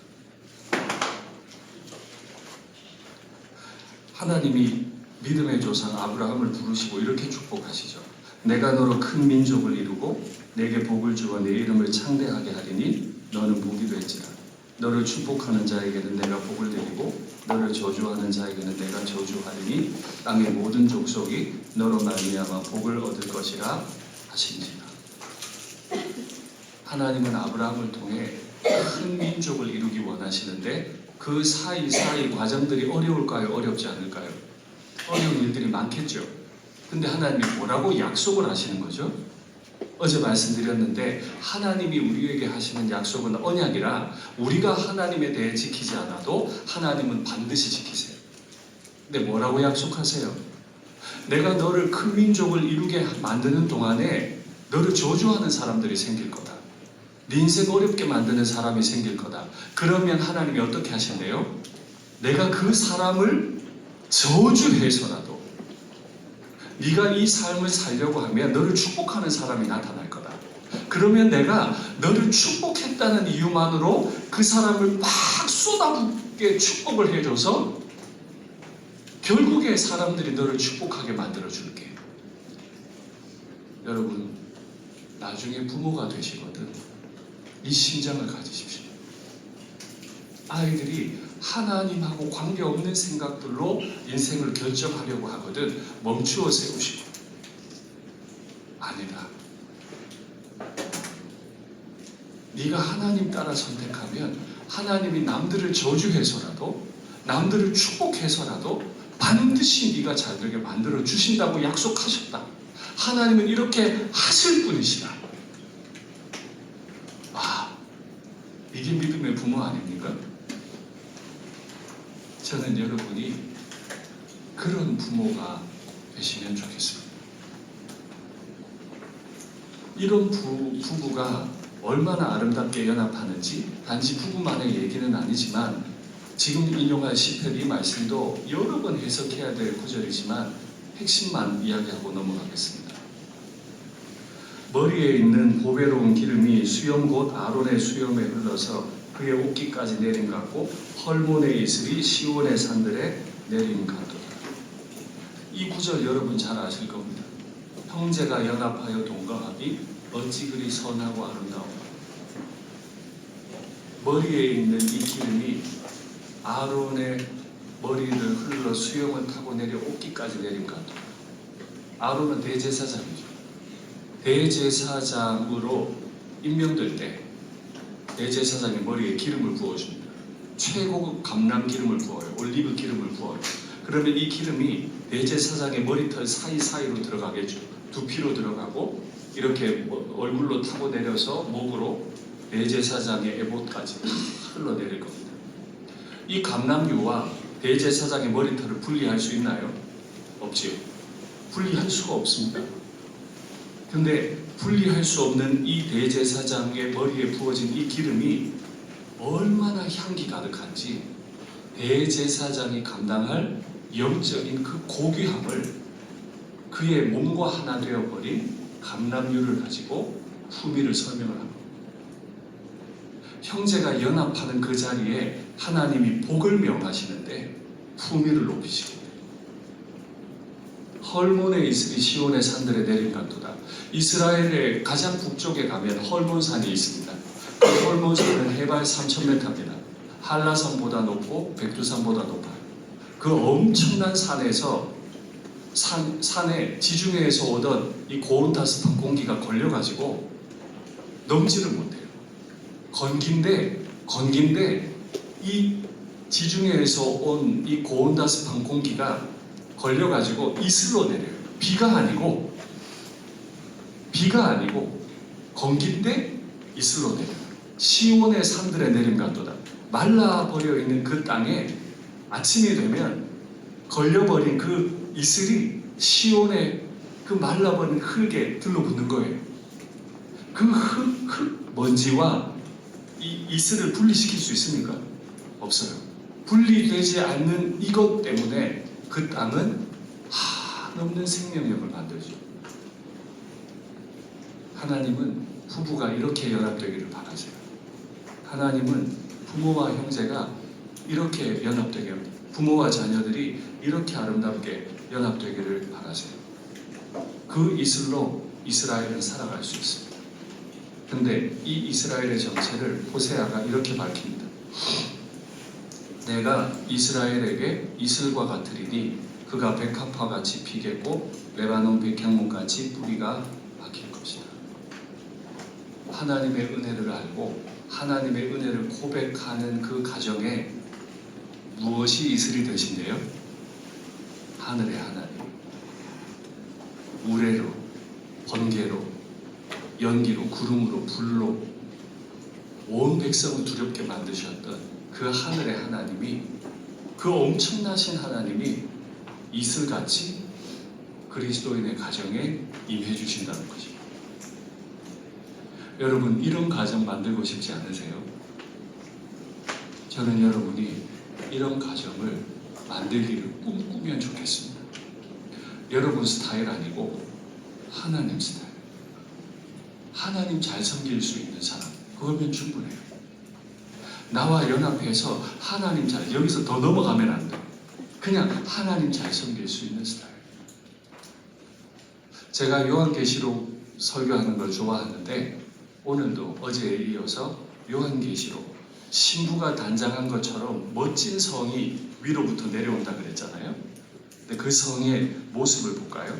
B: 하나님이 믿음의 조상 아브라함을 부르시고 이렇게 축복하시죠. 내가 너로 큰 민족을 이루고 내게 복을 주어 내 이름을 창대하게 하리니 너는 복이 될지라. 너를 축복하는 자에게는 내가 복을 드리고 너를 저주하는 자에게는 내가 저주하리니 땅의 모든 족속이 너로 말미암아 복을 얻을 것이라 하신지라. 하나님은 아브라함을 통해 큰 민족을 이루기 원하시는데 그 사이사이 과정들이 어려울까요? 어렵지 않을까요? 어려운 일들이 많겠죠. 근데 하나님이 뭐라고 약속을 하시는 거죠? 어제 말씀드렸는데 하나님이 우리에게 하시는 약속은 언약이라 우리가 하나님에 대해 지키지 않아도 하나님은 반드시 지키세요. 근데 뭐라고 약속하세요? 내가 너를 큰 민족을 이루게 만드는 동안에 너를 저주하는 사람들이 생길 거다. 네 인생 어렵게 만드는 사람이 생길 거다. 그러면 하나님이 어떻게 하신대요? 내가 그 사람을 저주해서라도 네가 이 삶을 살려고 하면 너를 축복하는 사람이 나타날 거다. 그러면 내가 너를 축복했다는 이유만으로 그 사람을 막 쏟아붓게 축복을 해줘서 결국에 사람들이 너를 축복하게 만들어 줄게. 여러분, 나중에 부모가 되시거든 이 심장을 가지십시오. 아이들이 하나님하고 관계없는 생각들로 인생을 결정하려고 하거든 멈추어 세우시고, 아니다. 네가 하나님 따라 선택하면 하나님이 남들을 저주해서라도 남들을 축복해서라도 반드시 네가 잘 되게 만들어 주신다고 약속하셨다. 하나님은 이렇게 하실 분이시다. 이게 믿음의 부모 아닙니까? 저는 여러분이 그런 부모가 되시면 좋겠습니다. 이런 부부가 얼마나 아름답게 연합하는지 단지 부부만의 얘기는 아니지만 지금 인용할 시편 이 말씀도 여러 번 해석해야 될 구절이지만 핵심만 이야기하고 넘어가겠습니다. 머리에 있는 보배로운 기름이 수염 곧 아론의 수염에 흘러서 그의 옷깃까지 내림 같고 헐몬의 이슬이 시온의 산들에 내림 같도다. 이 구절 여러분 잘 아실 겁니다. 형제가 연합하여 동거하기 어찌 그리 선하고 아름다운가. 머리에 있는 이 기름이 아론의 머리를 흘러 수염을 타고 내려 옷깃까지 내림 같도다. 아론은 대제사장이죠. 대제사장으로 임명될 때 대제사장의 머리에 기름을 부어줍니다. 최고급 감람 기름을 부어요. 올리브 기름을 부어요. 그러면 이 기름이 대제사장의 머리털 사이사이로 들어가겠죠. 두피로 들어가고 이렇게 얼굴로 타고 내려서 목으로 대제사장의 에봇까지 흘러내릴 겁니다. 이 감람유와 대제사장의 머리털을 분리할 수 있나요? 없지요. 분리할 수가 없습니다. 근데 분리할 수 없는 이 대제사장의 머리에 부어진 이 기름이 얼마나 향기 가득한지 대제사장이 감당할 영적인 그 고귀함을 그의 몸과 하나 되어버린 감람유를 가지고 후미를 설명을 합니다. 형제가 연합하는 그 자리에 하나님이 복을 명하시는데 후미를 높이시고 헐몬의 이슬이 시온의 산들에 내림같도다. 이스라엘의 가장 북쪽에 가면 헐몬산이 있습니다. 그 헐몬산은 해발 3,000m입니다. 한라산보다 높고 백두산보다 높아요. 그 엄청난 산에서 산에 지중해에서 오던 이 고온다습한 공기가 걸려가지고 넘지를 못해요. 건기인데 이 지중해에서 온 이 고온다습한 공기가 걸려가지고 이슬로 내려요. 비가 아니고 건기인데 이슬로 내려요. 시온의 산들에 내림같도다. 말라버려 있는 그 땅에 아침이 되면 걸려버린 그 이슬이 시온의 그 말라버린 흙에 들러붙는 거예요. 그 흙 먼지와 이 이슬을 분리시킬 수 있습니까? 없어요. 분리되지 않는 이것 때문에 그 땅은 한없는 생명력을 만들죠. 하나님은 부부가 이렇게 연합되기를 바라세요. 하나님은 부모와 형제가 이렇게 연합되게 합니다. 부모와 자녀들이 이렇게 아름답게 연합되기를 바라세요. 그 이슬로 이스라엘은 살아갈 수 있습니다. 근데 이 이스라엘의 정체를 호세아가 이렇게 밝힙니다. 내가 이스라엘에게 이슬과 같으리니 그가 백합화 같이 피겠고 레바논 백향문 같이 뿌리가 박힐 것이다. 하나님의 은혜를 알고 하나님의 은혜를 고백하는 그 가정에 무엇이 이슬이 되신대요? 하늘의 하나님. 우레로, 번개로, 연기로, 구름으로, 불로 온 백성을 두렵게 만드셨던 그 하늘의 하나님이, 그 엄청나신 하나님이 이슬같이 그리스도인의 가정에 임해 주신다는 것입니다. 여러분, 이런 가정 만들고 싶지 않으세요? 저는 여러분이 이런 가정을 만들기를 꿈꾸면 좋겠습니다. 여러분 스타일 아니고 하나님 스타일. 하나님 잘 섬길 수 있는 사람, 그거면 충분해요. 나와 연합해서 하나님 잘, 여기서 더 넘어가면 안 돼. 그냥 하나님 잘 섬길 수 있는 스타일. 제가 요한계시록 설교하는 걸 좋아하는데 오늘도 어제에 이어서 요한계시록, 신부가 단장한 것처럼 멋진 성이 위로부터 내려온다 그랬잖아요. 근데 그 성의 모습을 볼까요?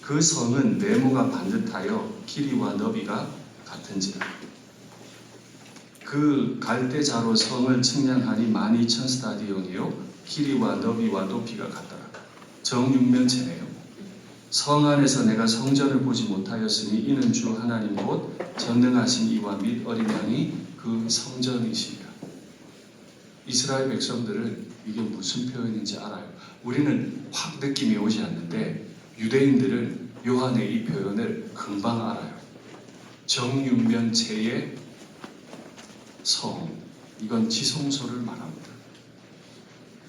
B: 그 성은 네모가 반듯하여 길이와 너비가 같은지라. 그 갈대자로 성을 측량하니 12,000스타디온이요 길이와 너비와 높이가 같더라. 정육면체네요. 성 안에서 내가 성전을 보지 못하였으니 이는 주 하나님 곧 전능하신 이와 및 어린 양이 그 성전이시니라. 이스라엘 백성들은 이게 무슨 표현인지 알아요. 우리는 확 느낌이 오지 않는데 유대인들은 요한의 이 표현을 금방 알아요. 정육면체의 성, 이건 지성소를 말합니다.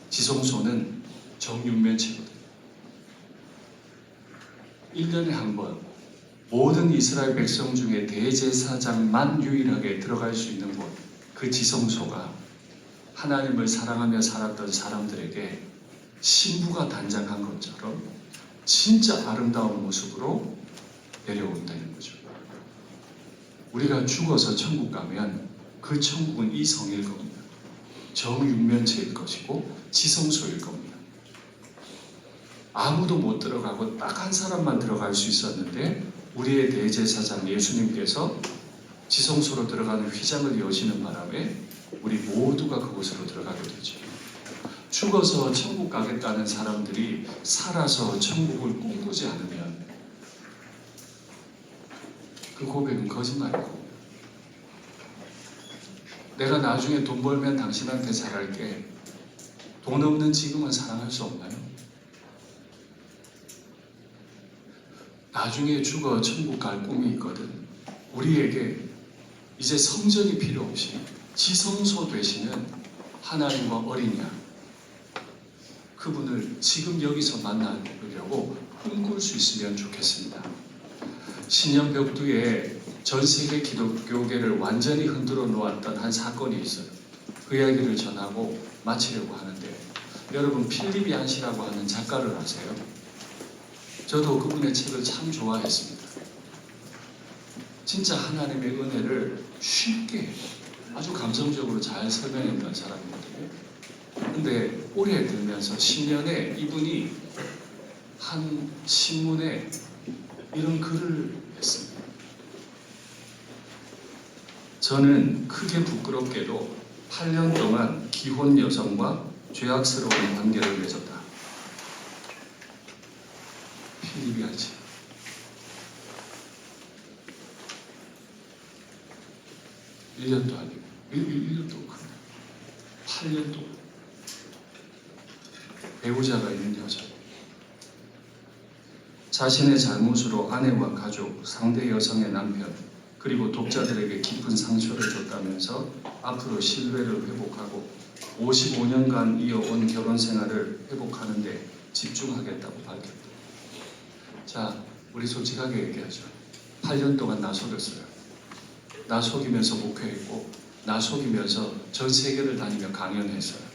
B: 지성소는 정육면체거든요. 1년에 한 번 모든 이스라엘 백성 중에 대제사장만 유일하게 들어갈 수 있는 곳, 그 지성소가 하나님을 사랑하며 살았던 사람들에게 신부가 단장한 것처럼 진짜 아름다운 모습으로 내려온다는 거죠. 우리가 죽어서 천국 가면 그 천국은 이 성일 겁니다. 정육면체일 것이고 지성소일 겁니다. 아무도 못 들어가고 딱 한 사람만 들어갈 수 있었는데 우리의 대제사장 예수님께서 지성소로 들어가는 휘장을 여시는 바람에 우리 모두가 그곳으로 들어가게 되죠. 죽어서 천국 가겠다는 사람들이 살아서 천국을 꿈꾸지 않으면 그 고백은 거짓말이고, 내가 나중에 돈 벌면 당신한테 잘할게, 돈 없는 지금은 사랑할 수 없나요? 나중에 죽어 천국 갈 꿈이 있거든. 우리에게 이제 성전이 필요 없이 지성소 되시는 하나님과 어린 양, 그분을 지금 여기서 만나려고 꿈꿀 수 있으면 좋겠습니다. 신년 벽두에 전 세계 기독교계를 완전히 흔들어 놓았던 한 사건이 있어요. 그 이야기를 전하고 마치려고 하는데, 여러분 필립 얀시라고 하는 작가를 아세요? 저도 그분의 책을 참 좋아했습니다. 진짜 하나님의 은혜를 쉽게 아주 감성적으로 잘 설명했던 사람이거든요. 근데 올해 들면서 10년에 이분이 한 신문에 이런 글을 했습니다. 저는 크게 부끄럽게도 8년 동안 기혼 여성과 죄악스러운 관계를 맺었다. 필립 얀시. 1년도 아니고 1년도 큰 8년 동안 배우자가 있는 여자, 자신의 잘못으로 아내와 가족, 상대 여성의 남편, 그리고 독자들에게 깊은 상처를 줬다면서 앞으로 신뢰를 회복하고 55년간 이어온 결혼 생활을 회복하는 데 집중하겠다고 밝혔다. 자, 우리 솔직하게 얘기하죠. 8년 동안 나 속였어요. 나 속이면서 목회했고, 나 속이면서 전 세계를 다니며 강연했어요.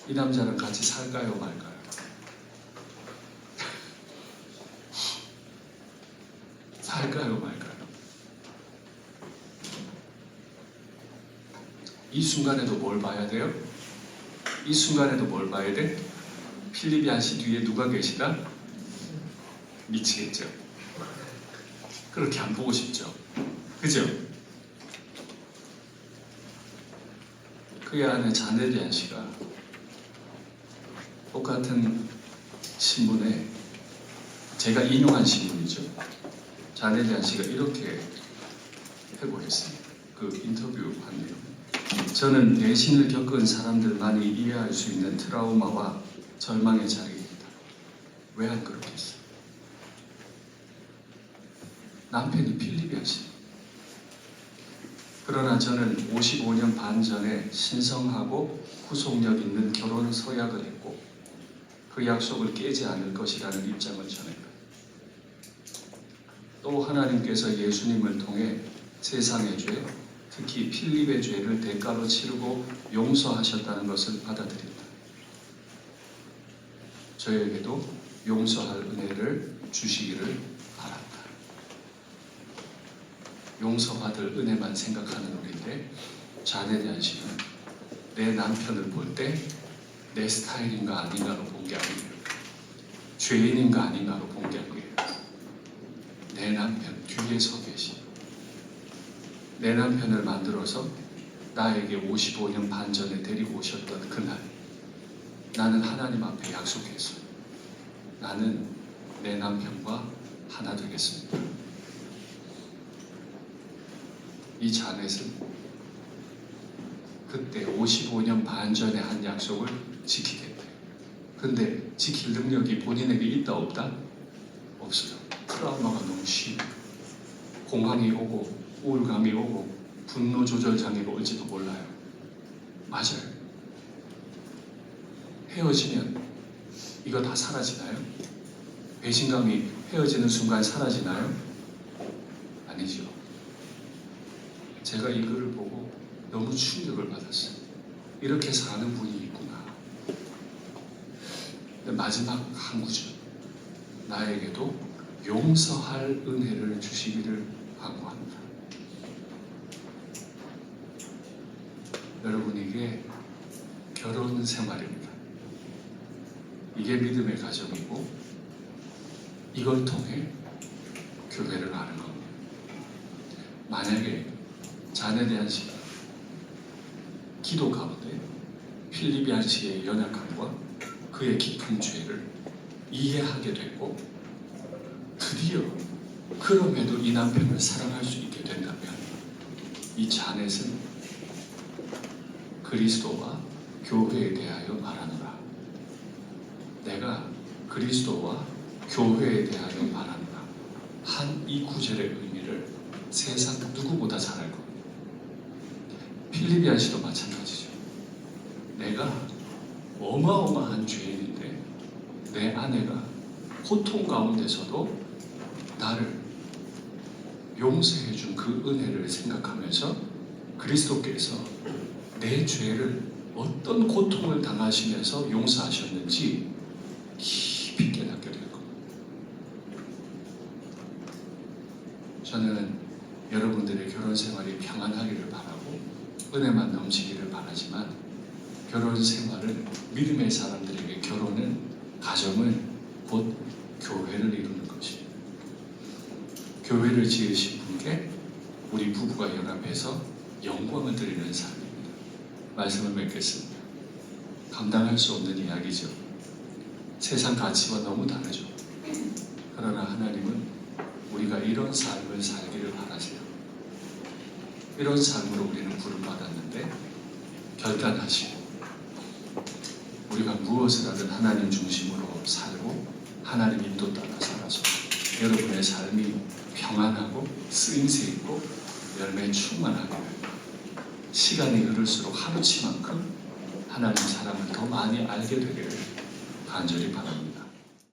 B: 이 남자는 같이 살까요, 말까요? 살까요, 말까요? 이 순간에도 뭘 봐야 돼요? 이 순간에도 뭘 봐야 돼? 필립 얀시 뒤에 누가 계시다? 미치겠죠? 그렇게 안 보고 싶죠? 그죠? 그의 아내 자넷 얀시가 똑같은 신문에, 제가 인용한 신문이죠. 자넷 얀시가 이렇게 회고했습니다. 그 인터뷰한 내용. 저는 배신을 겪은 사람들만이 이해할 수 있는 트라우마와 절망의 자리입니다. 왜 안 그렇겠어요? 남편이 필립 얀시. 그러나 저는 55년 반 전에 신성하고 후속력 있는 결혼 서약을 했고, 그 약속을 깨지 않을 것이라는 입장을 전했다. 또 하나님께서 예수님을 통해 세상의 죄, 특히 필립의 죄를 대가로 치르고 용서하셨다는 것을 받아들인다. 저에게도 용서할 은혜를 주시기를 바란다. 용서받을 은혜만 생각하는 우리인데, 자넷 얀시는 내 남편을 볼 때 내 스타일인가 아닌가로 본 게 아니에요. 죄인인가 아닌가로 본 게 아니에요. 내 남편 뒤에 서 계신, 내 남편을 만들어서 나에게 55년 반 전에 데리고 오셨던 그날, 나는 하나님 앞에 약속했어요. 나는 내 남편과 하나 되겠습니다. 이 자넷은 그때 55년 반 전에 한 약속을 지키겠대요. 근데 지킬 능력이 본인에게 있다 없다? 없어요. 트라우마가 너무 심해요. 공황이 오고 우울감이 오고 분노 조절 장애가 올지도 몰라요. 맞아요. 헤어지면 이거 다 사라지나요? 배신감이 헤어지는 순간 사라지나요? 아니죠. 제가 이 글을 보고 너무 충격을 받았어요. 이렇게 사는 분이 있구나. 근데 마지막 한 구절, 나에게도 용서할 은혜를 주시기를 간구합니다. 여러분, 이게 결혼 생활입니다. 이게 믿음의 가정이고, 이걸 통해 교회를 아는 겁니다. 만약에 자네대한 씨가 기도 가운데 필리비안 씨의 연약함과 그의 깊은 죄를 이해하게 됐고 드디어 그럼에도 이 남편을 사랑할 수 있게 된다면 이 자넷은 그리스도와 교회에 대하여 말하노라. 내가 그리스도와 교회에 대하여 말하노라. 한 이 구절의 의미를 세상 누구보다 잘 알고 필리비안 씨도 마찬가지죠. 내가 어마어마한 죄인인데 내 아내가 고통 가운데서도 나를 용서해 준 그 은혜를 생각하면서 그리스도께서 내 죄를 어떤 고통을 당하시면서 용서하셨는지 깊이 깨닫게 될 겁니다. 저는 여러분들의 결혼 생활이 평안하기를 바라고 은혜만 넘치기를 바라지만 결혼 생활은 믿음의 사람들에게 결혼은 가정은 곧 교회를 이루는 것입니다. 교회를 지으신 분께 우리 부부가 연합해서 영광을 드리는 삶입니다. 말씀을 맺겠습니다. 감당할 수 없는 이야기죠. 세상 가치와 너무 다르죠. 그러나 하나님은 우리가 이런 삶을 살기를 바라세요. 이런 삶으로 우리는 부름받았는데 결단하시고 우리가 무엇을 하든 하나님 중심으로 살고 하나님 인도 따라 살아서 여러분의 삶이 평안하고 쓰임새 있고 열매 충만하기를 시간이 흐를수록 하루치만큼 하나님 사랑을 더 많이 알게 되기를 간절히 바랍니다.